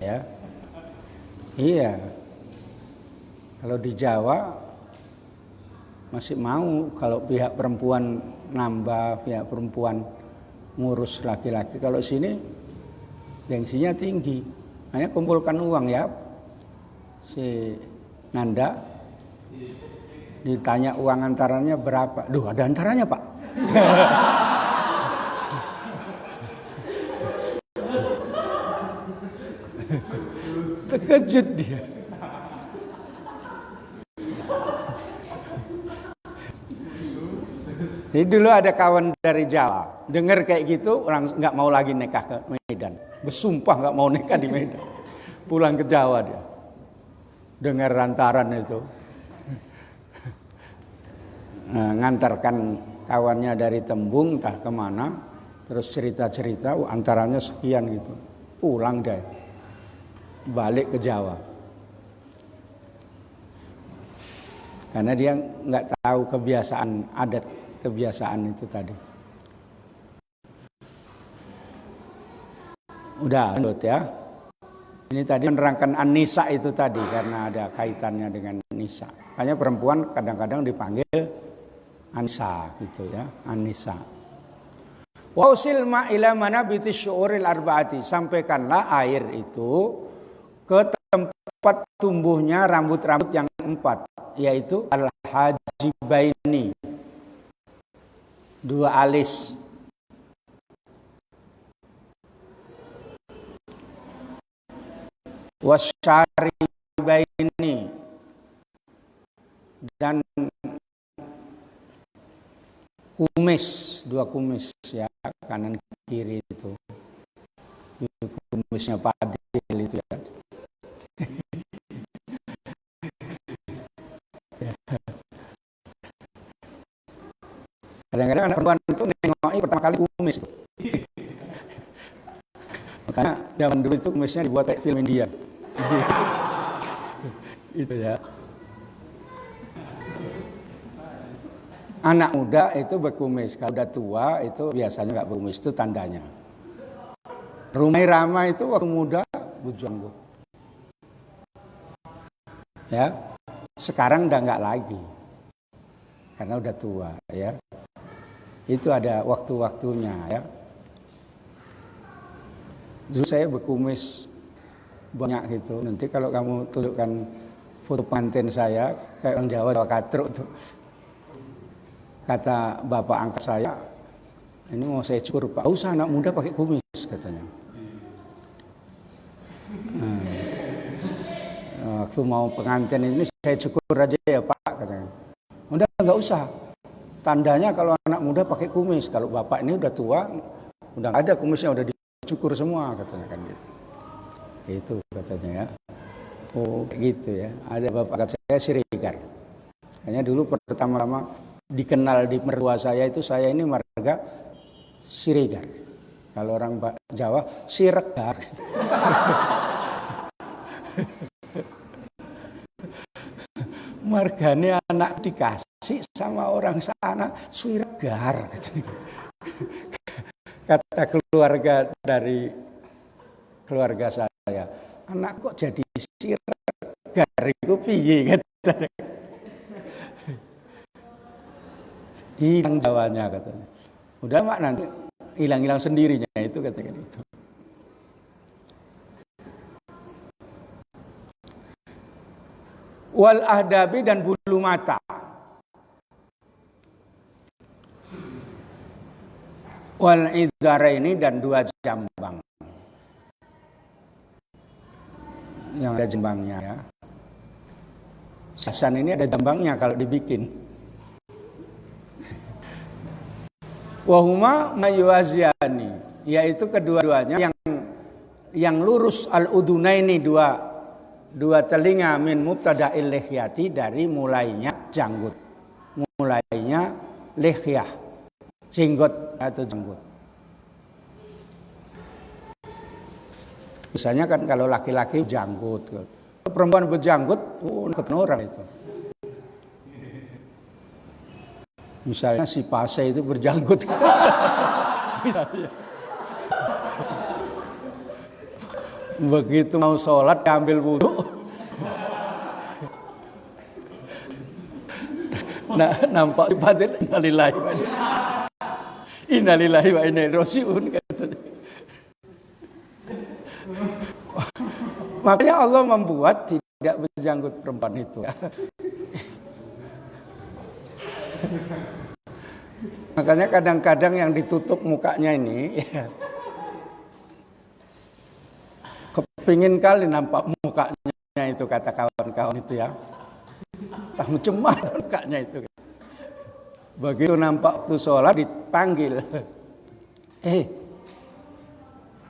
Ya. Iya. Kalau di Jawa masih mau kalau pihak perempuan nambah, pihak perempuan ngurus laki-laki. Kalau sini gengsinya tinggi. Hanya kumpulkan uang ya. Si Nanda ditanya uang antarannya berapa. Duh, ada antarannya, Pak. Terkejut dia. Jadi dulu ada kawan dari Jawa, dengar kayak gitu, orang nggak mau lagi nikah ke Medan. Bersumpah nggak mau nikah di Medan. Pulang ke Jawa dia, dengar rantaran itu, ngantarkan kawannya dari Tembung, entah kemana, terus cerita-cerita, antarannya sekian gitu. Pulang dia, balik ke Jawa. Karena dia nggak tahu kebiasaan adat. Kebiasaan itu tadi. Udah lanjut ya. Ini tadi menerangkan An-Nisa itu tadi karena ada kaitannya dengan Nisa. Makanya perempuan kadang-kadang dipanggil An-Nisa gitu ya, An-Nisa. Wa usil ma ila manabiti syu'uril arba'ati. Sampaikanlah air itu ke tempat tumbuhnya rambut-rambut yang 4, yaitu al-hajibaini. 2 alis. Wasyaribaini. Dan kumis, 2 kumis ya, kanan kiri itu. Kumisnya Padil itu ya. Kadang-kadang anak perempuan itu nengoki pertama kali kumis. Makanya zaman dulu itu kumisnya dibuat kayak film India. Itu ya. Anak muda itu berkumis, kalau udah tua itu biasanya nggak berkumis, itu tandanya. Rumai Rama itu waktu muda bujanggu. Ya, sekarang udah nggak lagi, karena udah tua ya. Itu ada waktu-waktunya ya. Dulu saya berkumis banyak gitu. Nanti kalau kamu tunjukkan foto pengantin saya kayak orang Jawa Katruk tuh. Kata bapak angkat saya, ini mau saya cukur Pak. Usah anak muda pakai kumis katanya. Waktu mau pengantin ini saya cukur aja ya Pak katanya. Udah nggak usah. Tandanya kalau anak muda pakai kumis, kalau bapak ini udah tua, udah nggak ada kumisnya, udah dicukur semua katanya kan gitu. Itu katanya ya. Oh gitu ya. Ada bapak kata saya Siregar. Kayaknya dulu pertama-tama dikenal di mertua saya itu saya ini marga Siregar. Kalau orang Jawa Siregar. Marganya anak dikasih sama orang sana Siregar. Kata keluarga dari keluarga saya, anak kok jadi Siregar itu piye katanya. Hilang Jawanya katanya. Udah mak nanti hilang-hilang sendirinya itu katanya itu. Wal ahdabi dan bulu mata. Wal idharaini dan 2 jambang. Yang ada jambangnya ya. Sasan ini ada jambangnya kalau dibikin. Wahuma mayuaziani, yaitu kedua-duanya yang lurus al-udunaini, dua telinga min mubtada'il lihyati, dari mulainya janggut, mulainya lihyah, jenggot atau janggut. Misalnya kan kalau laki-laki janggut, perempuan berjanggut, ketemu orang itu. Misalnya si Pase itu berjanggut. Misalnya. Begitu mau sholat ambil wudhu. Nah, nampak sifatnya innalillahi wa inna ilaihi raji'un katanya. Makanya Allah membuat tidak berjanggut perempuan itu. Makanya kadang-kadang yang ditutup mukanya ini kepingin kali nampak mukanya itu, kata kawan-kawan itu ya. Tak cemar mukanya itu. Begitu nampak waktu sholat dipanggil.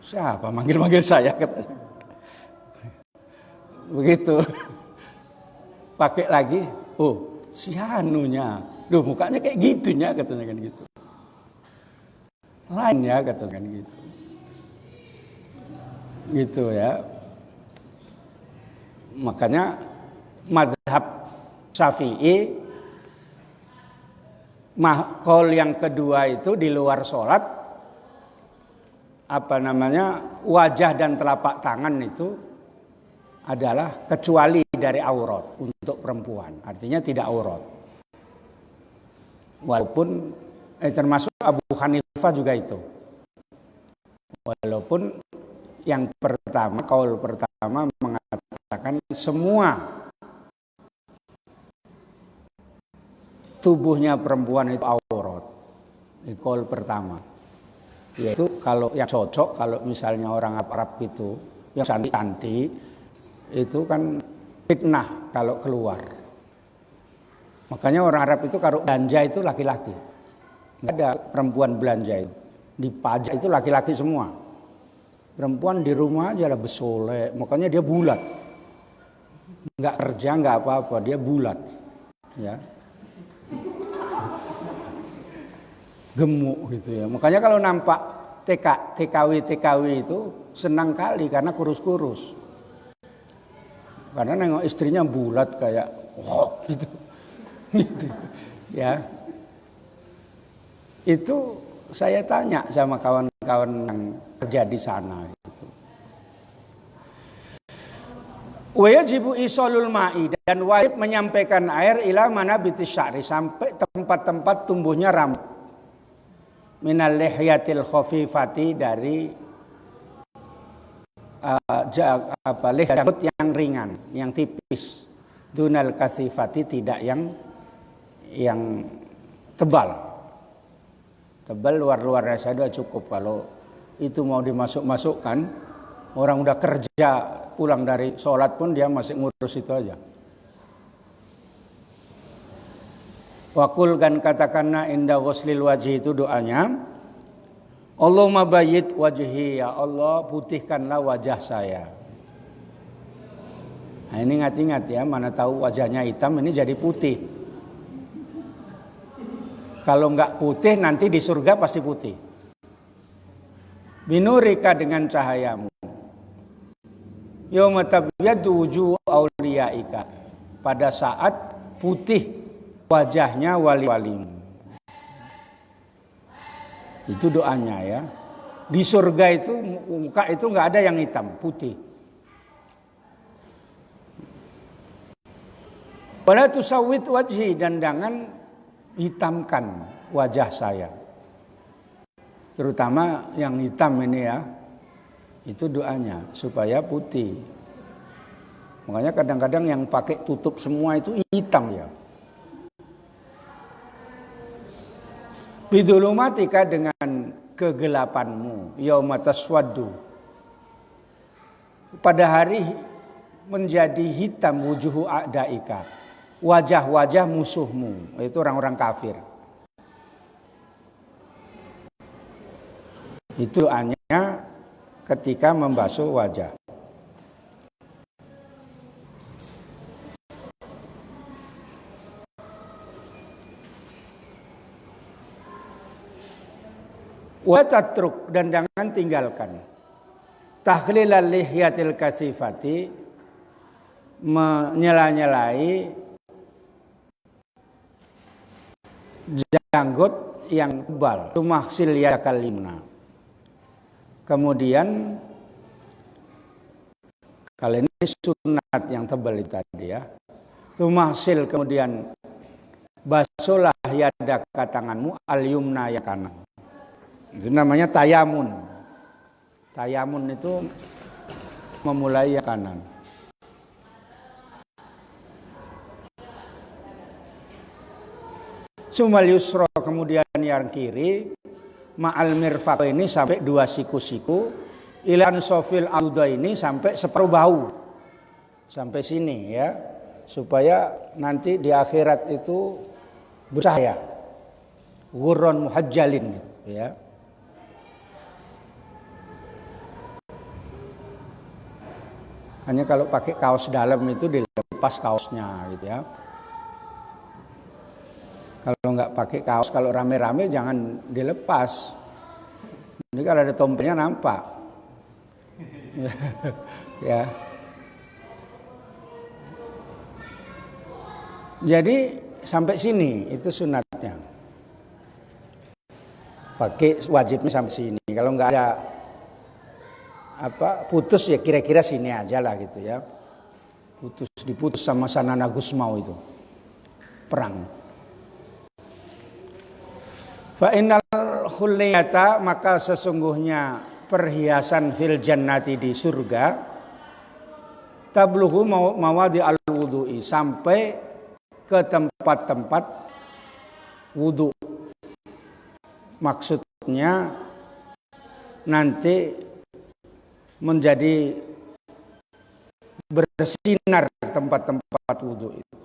Siapa manggil-manggil saya katanya. Begitu. Pakai lagi, si Hanunya. Duh, mukanya kayak gitunya katanya kan gitu. Lain ya katanya kan gitu. Gitu ya. Makanya mazhab Syafi'i qaul yang kedua itu di luar sholat wajah dan telapak tangan itu adalah kecuali dari aurat untuk perempuan, artinya tidak aurat. Walaupun termasuk Abu Hanifah juga itu. Walaupun yang pertama, qaul pertama mengatakan semua tubuhnya perempuan itu aurat. Itu qaul pertama. Yaitu kalau yang cocok, kalau misalnya orang Arab itu yang cantik-cantik itu kan fitnah kalau keluar. Makanya orang Arab itu kalau belanja itu laki-laki. Enggak ada perempuan belanja itu. Di pajak itu laki-laki semua. Perempuan di rumah aja lah besolek, makanya dia bulat. Enggak kerja, enggak apa-apa, dia bulat. Ya. Gemuk gitu ya. Makanya kalau nampak TKW itu senang kali karena kurus-kurus. Karena nengok istrinya bulat kayak gitu. Gitu. Ya. Itu saya tanya sama kawan-kawan yang kerja di sana gitu. Wajibu isolul ma'i, dan wajib menyampaikan air ila manabitis sya'ri, sampai tempat-tempat tumbuhnya rambut. Minal lihyatil khafifati, dari rambut yang ringan, yang tipis. Dunal kathifati, tidak yang tebal. Tebal luar-luarnya saja cukup. Kalau itu mau dimasuk-masukkan, orang udah kerja pulang dari sholat pun dia masih ngurus itu aja. Wakul, kan katakanlah inda ghuslil wajhi, itu doanya, Allahumma bayyid wajhi, ya Allah putihkanlah wajah saya. Nah ini ingat-ingat ya, mana tahu wajahnya hitam ini jadi putih. Kalau enggak putih nanti di surga pasti putih. Binurika, dengan cahayamu. Yauma tabyaddu wujuh auliyaika, pada saat putih wajahnya wali-walimu. Itu doanya ya. Di surga itu muka itu enggak ada yang hitam, putih. Wala tusawwit wajhi, dan jangan hitamkan wajah saya. Terutama yang hitam ini ya. Itu doanya supaya putih. Makanya kadang-kadang yang pakai tutup semua itu hitam ya. Bidulumatika, dengan kegelapanmu. Yauma taswaddu, pada hari menjadi hitam wujuhu a'daika, wajah-wajah musuhmu, itu orang-orang kafir. Itu doanya ketika membasuh wajah. Wa tatruk, dan jangan tinggalkan. Takhlilal lihyatil kasifati, menyela-nyelai janggut yang tebal, tumahsil yadakal yumna. Kemudian kalau ini sunat yang tebal itu tadi ya. Tumahsil, kemudian basuhlah yadaka tanganmu al-yumna yang kanan. Itu namanya tayamun. Tayamun itu memulai yang kanan. Sumal yusra, kemudian yang kiri, ma'al mirfaq ini sampai 2 siku-siku, ilan sofil auda ini sampai separuh bahu, sampai sini ya, supaya nanti di akhirat itu bercahaya, ghurran muhajjalin ya. Hanya kalau pakai kaos dalam itu dilepas kaosnya gitu ya. Kalau nggak pakai kaos, kalau rame-rame jangan dilepas. Ini kalau ada tompelnya nampak. Ya. Jadi sampai sini itu sunatnya. Pakai wajibnya sampai sini. Kalau nggak ada putus ya kira-kira sini aja lah gitu ya. Diputus sama Sanana Gusmau itu. Perang. Fa innal khulliyata, maka sesungguhnya perhiasan fil jannati di surga, tablughu mawadi al wudu'i, sampai ke tempat-tempat wudu. Maksudnya nanti menjadi bersinar tempat-tempat wudu itu.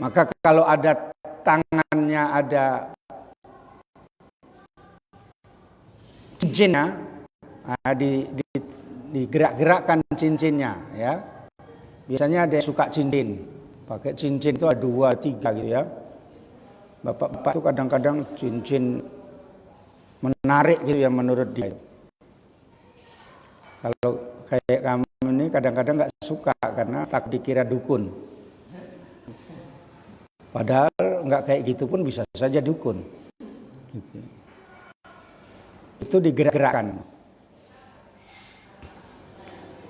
Maka kalau ada tangannya ada cincinnya, digerak-gerakkan cincinnya ya. Biasanya ada yang suka cincin, pakai cincin itu ada 2, 3 gitu ya. Bapak-bapak itu kadang-kadang cincin menarik gitu ya menurut dia. Kalau kayak kamu ini kadang-kadang nggak suka karena tak dikira dukun. Padahal nggak kayak gitu pun bisa saja dukun. Gitu. Itu digerak-gerakkan.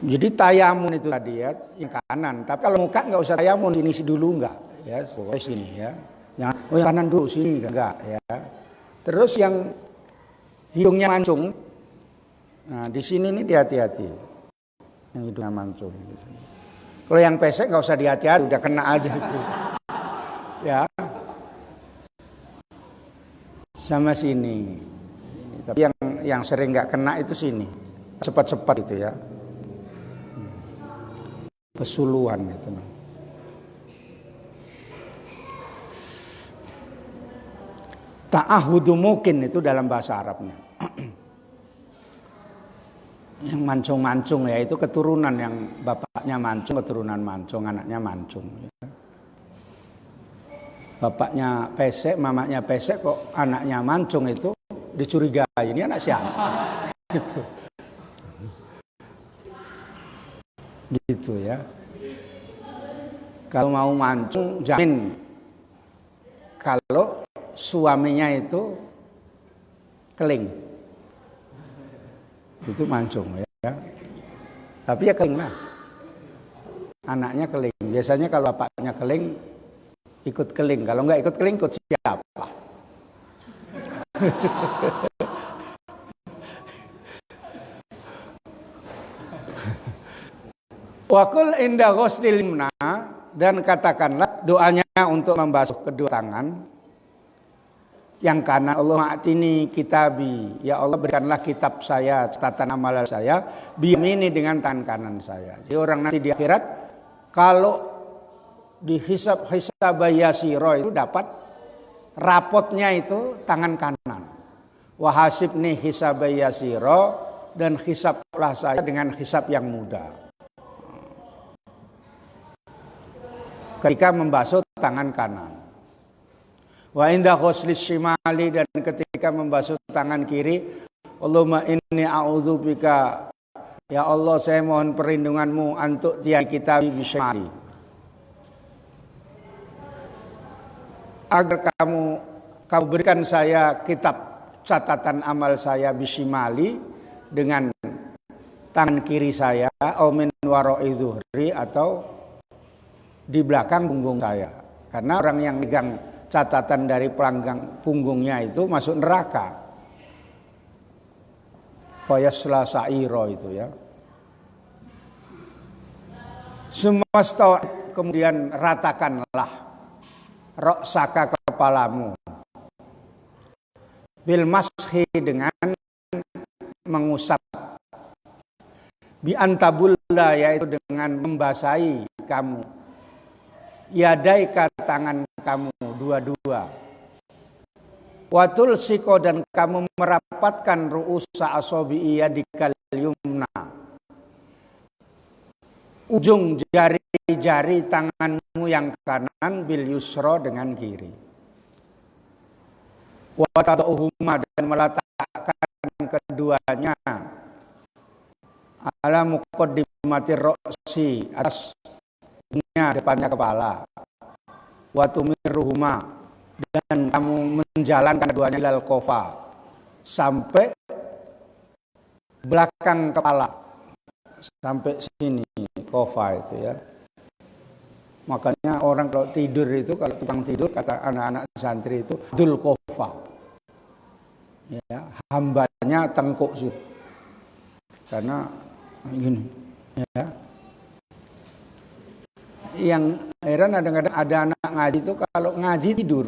Jadi tayamun itu tadi ya, yang kanan. Tapi kalau muka nggak usah tayamun, ini dulu nggak, ya, sini ya. Yang kanan dulu sini nggak ya. Terus yang hidungnya mancung, nah di sini nih hati-hati. Yang hidungnya mancung. Kalau yang pesek nggak usah dihati-hati, udah kena aja itu. Ya, sama sini. Tapi yang sering nggak kena itu sini, cepat-cepat itu ya, pesuluan itu. Ta'ahudu mungkin itu dalam bahasa Arabnya. Yang mancung-mancung ya itu keturunan, yang bapaknya mancung, keturunan mancung, anaknya mancung. Bapaknya pesek, mamanya pesek, kok anaknya mancung, itu dicurigai, ini anak siapa? Gitu ya. Kalau mau mancung, jamin kalau suaminya itu keling, itu mancung ya. Tapi ya keling lah, anaknya keling. Biasanya kalau bapaknya keling, ikut keling. Kalau nggak ikut keling, ikut siapa? Wakul inda ghuslil yumna, dan katakanlah doanya untuk membasuh kedua tangan yang kanan. Allahumma atini kitabi, ya Allah berikanlah kitab saya, catatan amalan saya, biyamini, dengan tangan kanan saya. Jadi orang nanti di akhirat kalau di hisab yasiro itu dapat rapotnya itu tangan kanan. Wahasibni hisab yasiro, dan hisablah saya dengan hisab yang mudah. Ketika membasuh tangan kanan. Wa inda ghuslis shimali, dan ketika membasuh tangan kiri, Allahumma inni a'udzubika Ya Allah, saya mohon perlindungan-Mu untuk tiang kita bisyimali. Agar kamu berikan saya kitab catatan amal saya bisyimali dengan tangan kiri saya, au min wara'i zuhri, atau di belakang punggung saya. Karena orang yang megang catatan dari pelanggang punggungnya itu masuk neraka. Fayasla sa'iro itu ya. Semesta kemudian ratakanlah roksaka kepalamu bil mashi dengan mengusap, bi antabulla yaitu dengan membasahi kamu, yadaika tangan kamu dua-dua, watul siko dan kamu merapatkan ru'usa asobi yadikal yumna, ujung jari-jari tanganmu yang kanan bil yusro dengan kiri, wa tad'uhuma dan meletakkan keduanya ala muqaddimati roksi atasnya depannya kepala, wa tumiruhuma dan kamu menjalankan keduanya ilal kofa sampai belakang kepala, sampai sini kofa itu ya. Makanya orang kalau tidur itu, kalau tukang tidur kata anak-anak santri itu dul kofa ya, hambanya tengkuk sih, karena gini ya. Yang heran kadang-kadang ada anak ngaji itu kalau ngaji tidur,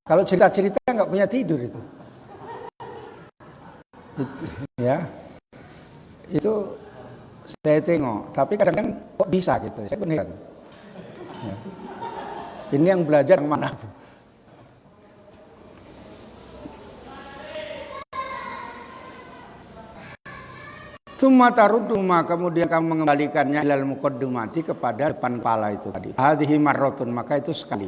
kalau cerita-cerita nggak punya tidur itu ya. Itu saya tengok, tapi kadang-kadang kok bisa gitu, saya pun heran ya. Ini yang belajar yang mana tuh? Tsumma tarudduhuma, kemudian kamu mengembalikannya ilal muqaddimati, kepada depan kepala itu tadi. Hadhihi marratun, maka itu sekali.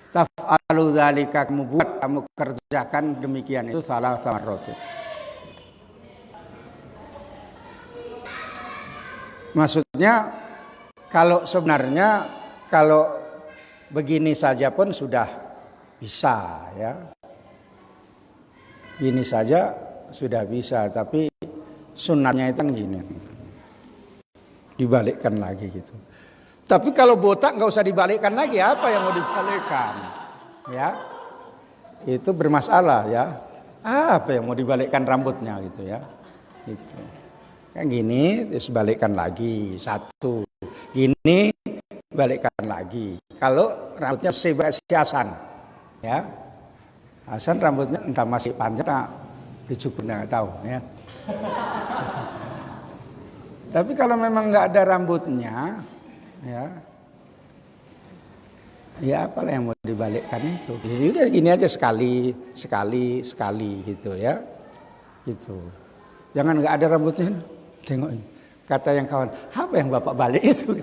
Taf'alu dzalika, kamu kerjakan demikian itu salah marratun. Maksudnya kalau sebenarnya kalau begini saja pun sudah bisa ya. Ini saja sudah bisa, tapi sunnahnya itu kan gini, dibalikkan lagi gitu. Tapi kalau botak nggak usah dibalikkan lagi, apa yang mau dibalikkan ya, itu bermasalah ya. Apa yang mau dibalikkan rambutnya gitu ya, itu kan gini terus balikkan lagi satu, gini balikkan lagi. Kalau rambutnya si Hasan ya, Hasan rambutnya entah masih panjang tak dicukur, nggak tahu ya. Tapi kalau memang nggak ada rambutnya, ya apalah yang mau dibalikkan itu. Ya udah gini aja sekali gitu ya, gitu. Jangan nggak ada rambutnya, tengok ini. Kata yang kawan, apa yang bapak balik itu?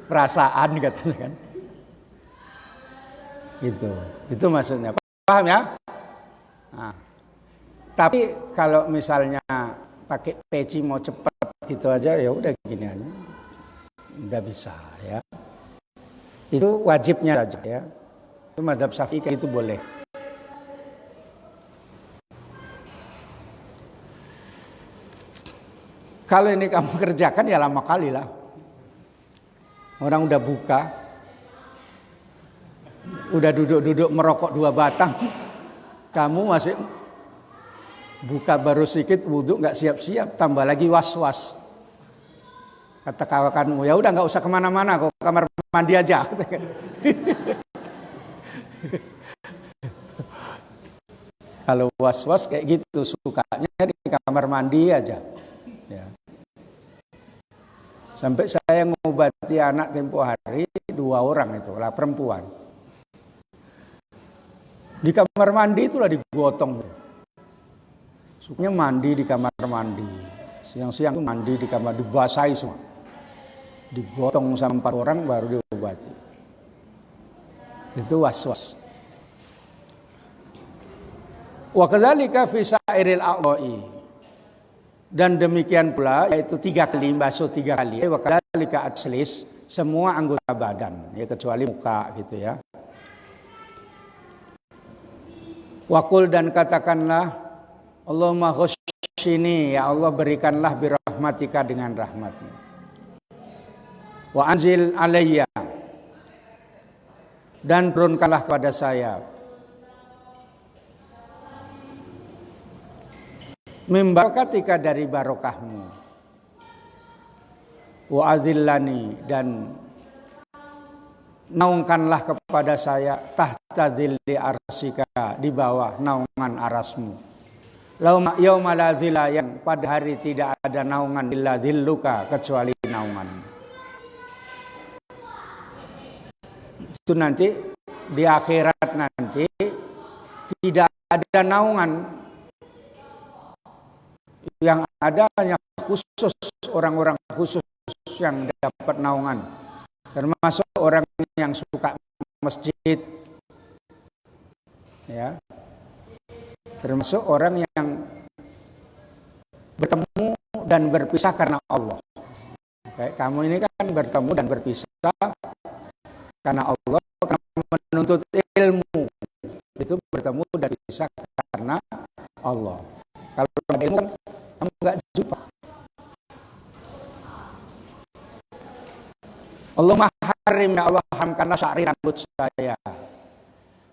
Perasaan katanya kan, gitu. Itu maksudnya, paham ya? Nah. Tapi kalau misalnya pakai peci mau cepat gitu aja, ya udah gini aja, nggak bisa ya. Itu wajibnya saja ya. Itu madzhab Syafi'i itu boleh. Kalau ini kamu kerjakan ya lama kali lah. Orang udah buka, udah duduk-duduk merokok 2 batang, kamu masih buka baru sedikit, wudhu nggak siap-siap, tambah lagi was-was. Kata kawanmu, ya udah nggak usah kemana-mana, kok kamar mandi aja. Kalau was-was kayak gitu, sukanya di kamar mandi aja. Ya. Sampai saya ngobati anak tempo hari 2 orang itu lah perempuan. Di kamar mandi itulah digotong. Sukanya mandi di kamar mandi, siang-siang mandi di kamar, dibasahi semua, digotong sama 4 orang baru diobati. Itu was-was. Wa kadzalika fi sa'iril a'dha'i, Dan demikian pula yaitu 3 kali, basuh 3 kali. Wa kadzalika atslis, semua anggota badan ya kecuali muka gitu ya. Waqul, dan katakanlah, Allahumma khusyini, ya Allah berikanlah birahmatika dengan rahmatmu. Wa anzil alayya, dan turunkanlah kepada saya min barakatika, dari barokahmu. Wa adzillani, dan naungkanlah kepada saya tahta dhilli arsika, di bawah naungan arasmu. Yauma la dhilla, yang pada hari tidak ada naungan illa dhilluka, kecuali naunganmu. Itu nanti di akhirat nanti tidak ada naungan, yang ada hanya khusus orang-orang khusus yang dapat naungan, termasuk orang yang suka masjid ya, termasuk orang yang bertemu dan berpisah karena Allah. Kayak kamu ini kan bertemu dan berpisah karena Allah, karena menuntut ilmu, itu bertemu dan berpisah karena Allah. Kalau ilmu kan kamu nggak jumpa. Allahumma harim, ya Allah haramkanlah sya'ri, rambut saya,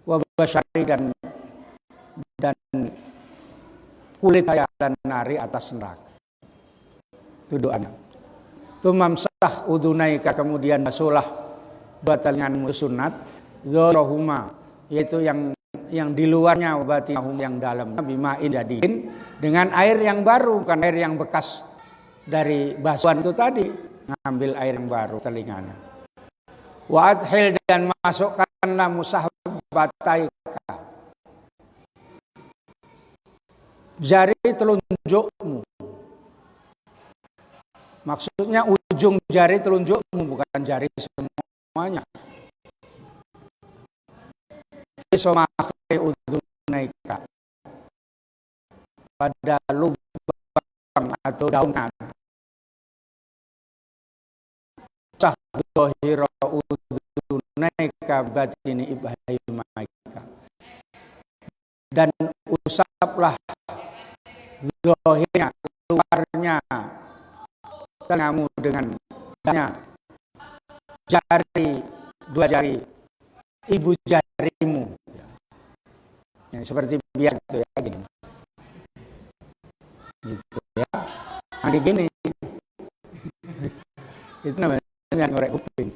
wa basyari, dan kulit saya, dan nari, atas neraka. Itu doanya. Tumamsah udunaika, kemudian basuhlah batalinganmu sunat, dzarahuma, yaitu yang di luarnya, batinahum, yang dalam, bima'in jadidin, dengan air yang baru, bukan air yang bekas dari basuhan itu tadi, ngambil air yang baru telinganya. Wa adhil, dan masukkanlah musahbataika, jari telunjukmu. Maksudnya ujung jari telunjukmu, bukan jari semuanya. Somakhri udunaika, pada lubang atau daunan. Sahdohiro udunaika batini ibhaimaika, dan usaplah zohirnya, luarnya telingamu dengan jari, 2 jari ibu jarimu, yang seperti biasa itu ya, gini. Gitu ya. Nanti gini. Itu namanya ngorek kuping.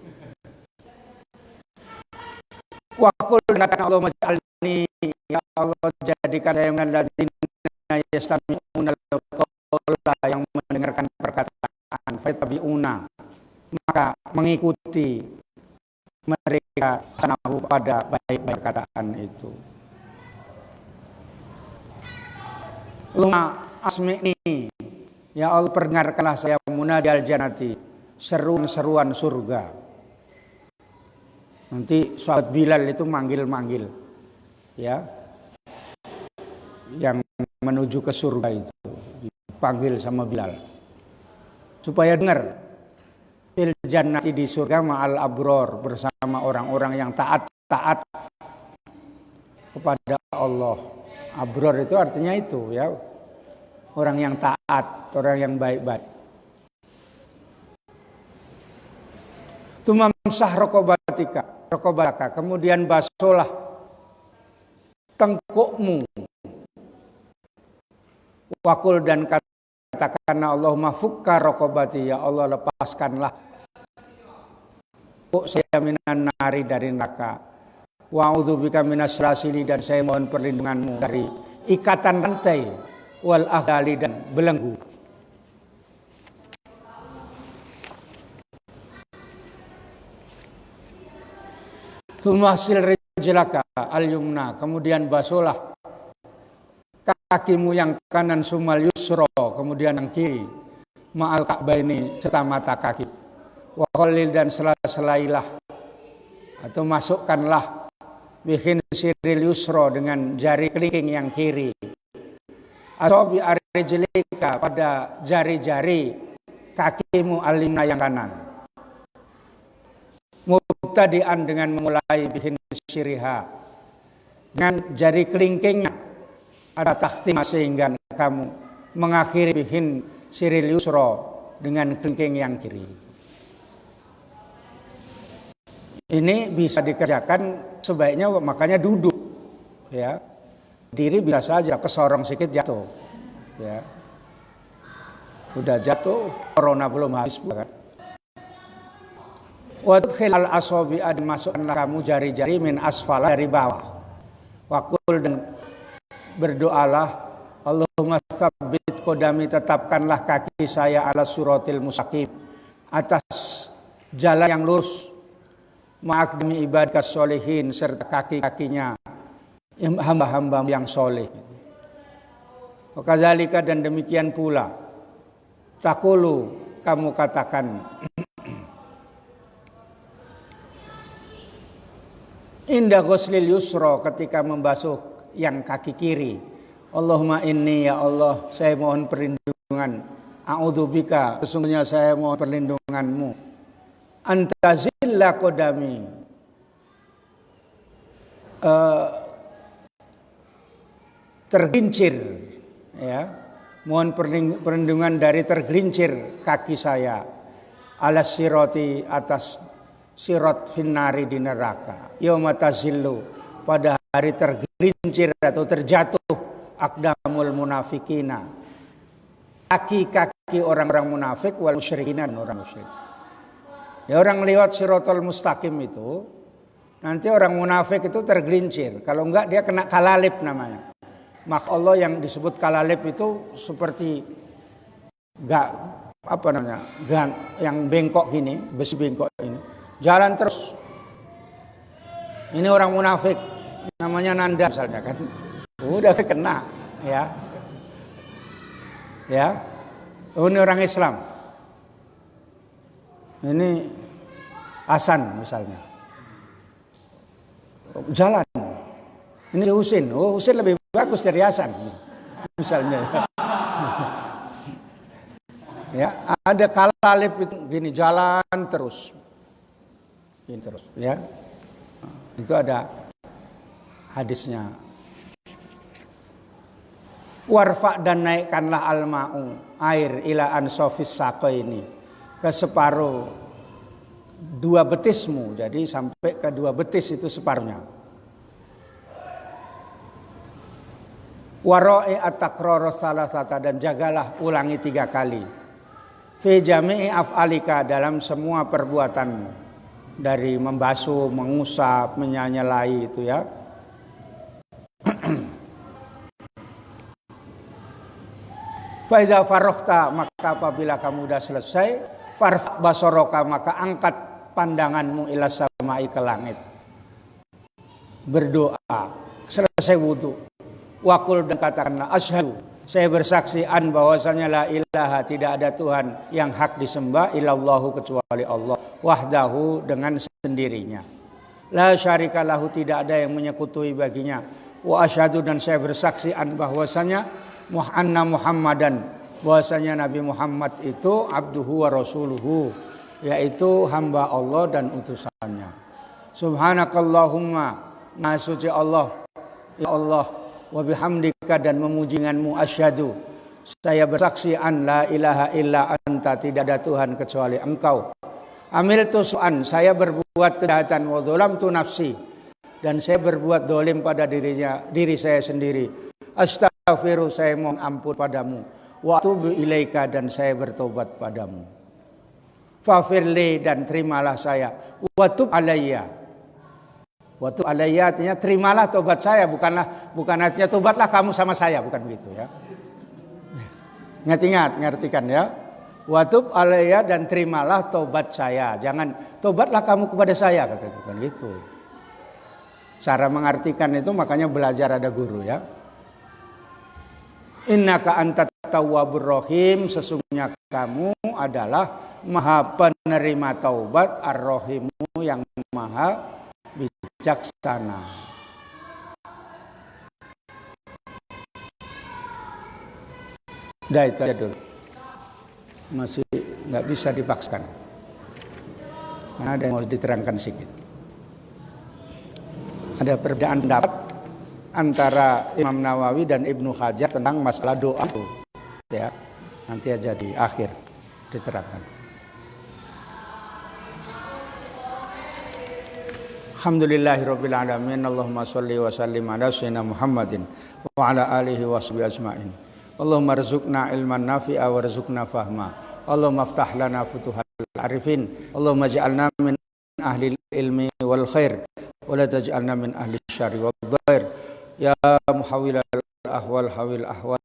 Waqul, katakan Allah maj'alni, ya Allah jadikan saya minalladzina yastami'una al-qawla, yang mendengarkan perkataan, fayattabi'una, maka mengikuti mereka sanahu, pada baik-baik perkataan itu. Luma asmi'ni, ya Allah perdengarkanlah saya munadil jannati, seruan-seruan surga. Nanti sahabat Bilal itu manggil-manggil ya, yang menuju ke surga itu dipanggil sama Bilal supaya dengar. Fil jannati, di surga, ma'al abror, bersama orang-orang yang taat kepada Allah. Abror itu artinya itu ya, orang yang taat, orang yang baik-baik. Tumamsah rokobaka, kemudian basuhlah tengkukmu. Waqul, dan katakanlah Allahumma fukka rokobati, ya Allah lepaskanlah saya minan nari, dari neraka. Wa'udzubika minas salasili, dan saya mohon perlindunganmu dari ikatan rantai, wal aghlali, dan belenggu. Tumasil rijlaka al-yumna, kemudian basuhlah kakimu yang kanan, sumal yusro, kemudian yang kiri, ma'al ka'baini, serta mata kaki. Wa qallil, dan sela-selailah atau masukkanlah bihin siril yusro, dengan jari kelingking yang kiri, atau bi rijlika, pada jari-jari kakimu al-yumna yang kanan. Mubtadi'an, dengan memulai bihin syiriha, dengan jari kelingkingnya ada takhtima, sehingga kamu mengakhiri bihin siril yusra, dengan kelingking yang kiri. Ini bisa dikerjakan sebaiknya, makanya duduk, ya. Diri bisa saja kesorong sedikit jatuh, ya. Udah jatuh, corona belum habis kan. Wa tudkhil al-asabi, masukkanlah kamu jari-jari min asfala, dari bawah. Waqul, dan berdoalah, Allahumma tsabbit qodami, tetapkanlah kaki saya ala suratil mustaqim, atas jalan yang lurus, ma'aqdami ibadikas sholihin, serta kaki-kakinya hamba-hamba yang soleh. Wakadzalika, dan demikian pula, taqulu, kamu katakan, inda ghuslil yusra, ketika membasuh yang kaki kiri, Allahumma inni, ya Allah, saya mohon perlindungan, a'udzubika, sesungguhnya saya mohon perlindunganmu, antazilla qodami, tergelincir, ya, mohon perlindungan dari tergelincir kaki saya, alas siroti, atas sirat finnari, di neraka, yauma tazillu, pada hari tergelincir atau terjatuh aqdamul munafikina, kaki-kaki orang-orang munafik, wal musyrikin, orang musyrik. Ya, orang lewat siratal mustaqim itu, nanti orang munafik itu tergelincir. Kalau enggak dia kena kalalib namanya. Maka Allah yang disebut kalalib itu seperti enggak apa namanya? Yang bengkok gini, besi bengkok ini. Jalan terus. Ini orang munafik, namanya Nanda misalnya kan. Udah kena, ya. Ya. Ini orang Islam. Ini Hasan misalnya. Jalan. Ini Husin. Oh, Husin lebih bagus dari Hasan misalnya. Ya, ada kalalib itu gini, jalan terus. Gini terus, ya. Itu ada hadisnya. Warfa, dan naikkanlah al-ma'u, air, ila ansofis saqaini, ke separuh dua betismu, jadi sampai ke dua betis itu separuhnya. Waro'i at-takrara salasata, dan jagalah ulangi 3 kali. Fi jami'i af'alika, dalam semua perbuatanmu, dari membasuh, mengusap, menyanyelai itu, ya. Fa idza faraghta, maka apabila kamu sudah selesai, farfa basaraka, maka angkat pandanganmu ila samai, ke langit. Berdoa selesai wudu. Waqul, dan katakanlah, asyhadu, saya bersaksi, an, bahwasanya la ilaha, tidak ada Tuhan yang hak disembah, illallahu, kecuali Allah, wahdahu, dengan sendirinya, la syarika lahu, tidak ada yang menyekutui baginya, wa asyhadu, dan saya bersaksi, an, bahwasanya anna Muhammadan, bahwasanya Nabi Muhammad itu abduhu wa rasuluhu, yaitu hamba Allah dan utusannya. Subhanakallahumma, maha suci Allah, ya Allah, wa bihamdika, dan memujinganmu, asyhadu, saya bersaksi, an la ilaha illa anta, tidak ada Tuhan kecuali engkau, amiltu su'an, saya berbuat kejahatan, wa dzalamtu nafsi, dan saya berbuat dolim pada diri saya sendiri, astaghfiru, saya mohon ampun padamu, wa atubu ilaika, dan saya bertobat padamu, fafirli, dan terimalah saya, wa tub alayya. Waktu alayya artinya terimalah tobat saya, bukan artinya tobatlah kamu sama saya, bukan begitu, ya. Ingat, ngartikan, ya. Watub alayya, dan terimalah tobat saya, jangan tobatlah kamu kepada saya, kata, bukan gitu. Cara mengartikan itu makanya belajar ada guru, ya. Innaka antat tawwabur rahim, sesungguhnya kamu adalah maha penerima taubat, ar-rahimu, yang maha bijaksana. Udah itu aja dulu. Masih nggak bisa dipaksakan. Karena ada yang mau diterangkan sedikit. Ada perbedaan pendapat antara Imam Nawawi dan Ibnu Hajar tentang masalah doa. Ya, nanti aja di akhir diterangkan. Alhamdulillahirabbil alamin. Allahumma shalli wa sallim ala sayyidina Muhammadin wa ala alihi wa sahbihi ajmain. Allahumma rzuqna ilman nafi'a warzuqna fahma. Allahumma aftah lana futuhal arifin. Allahumma ij'alna min ahli ilmi wal khair wa la taj'alna min ahli syarri wal dhair. Ya muhawwilal ahwal hawil ahwal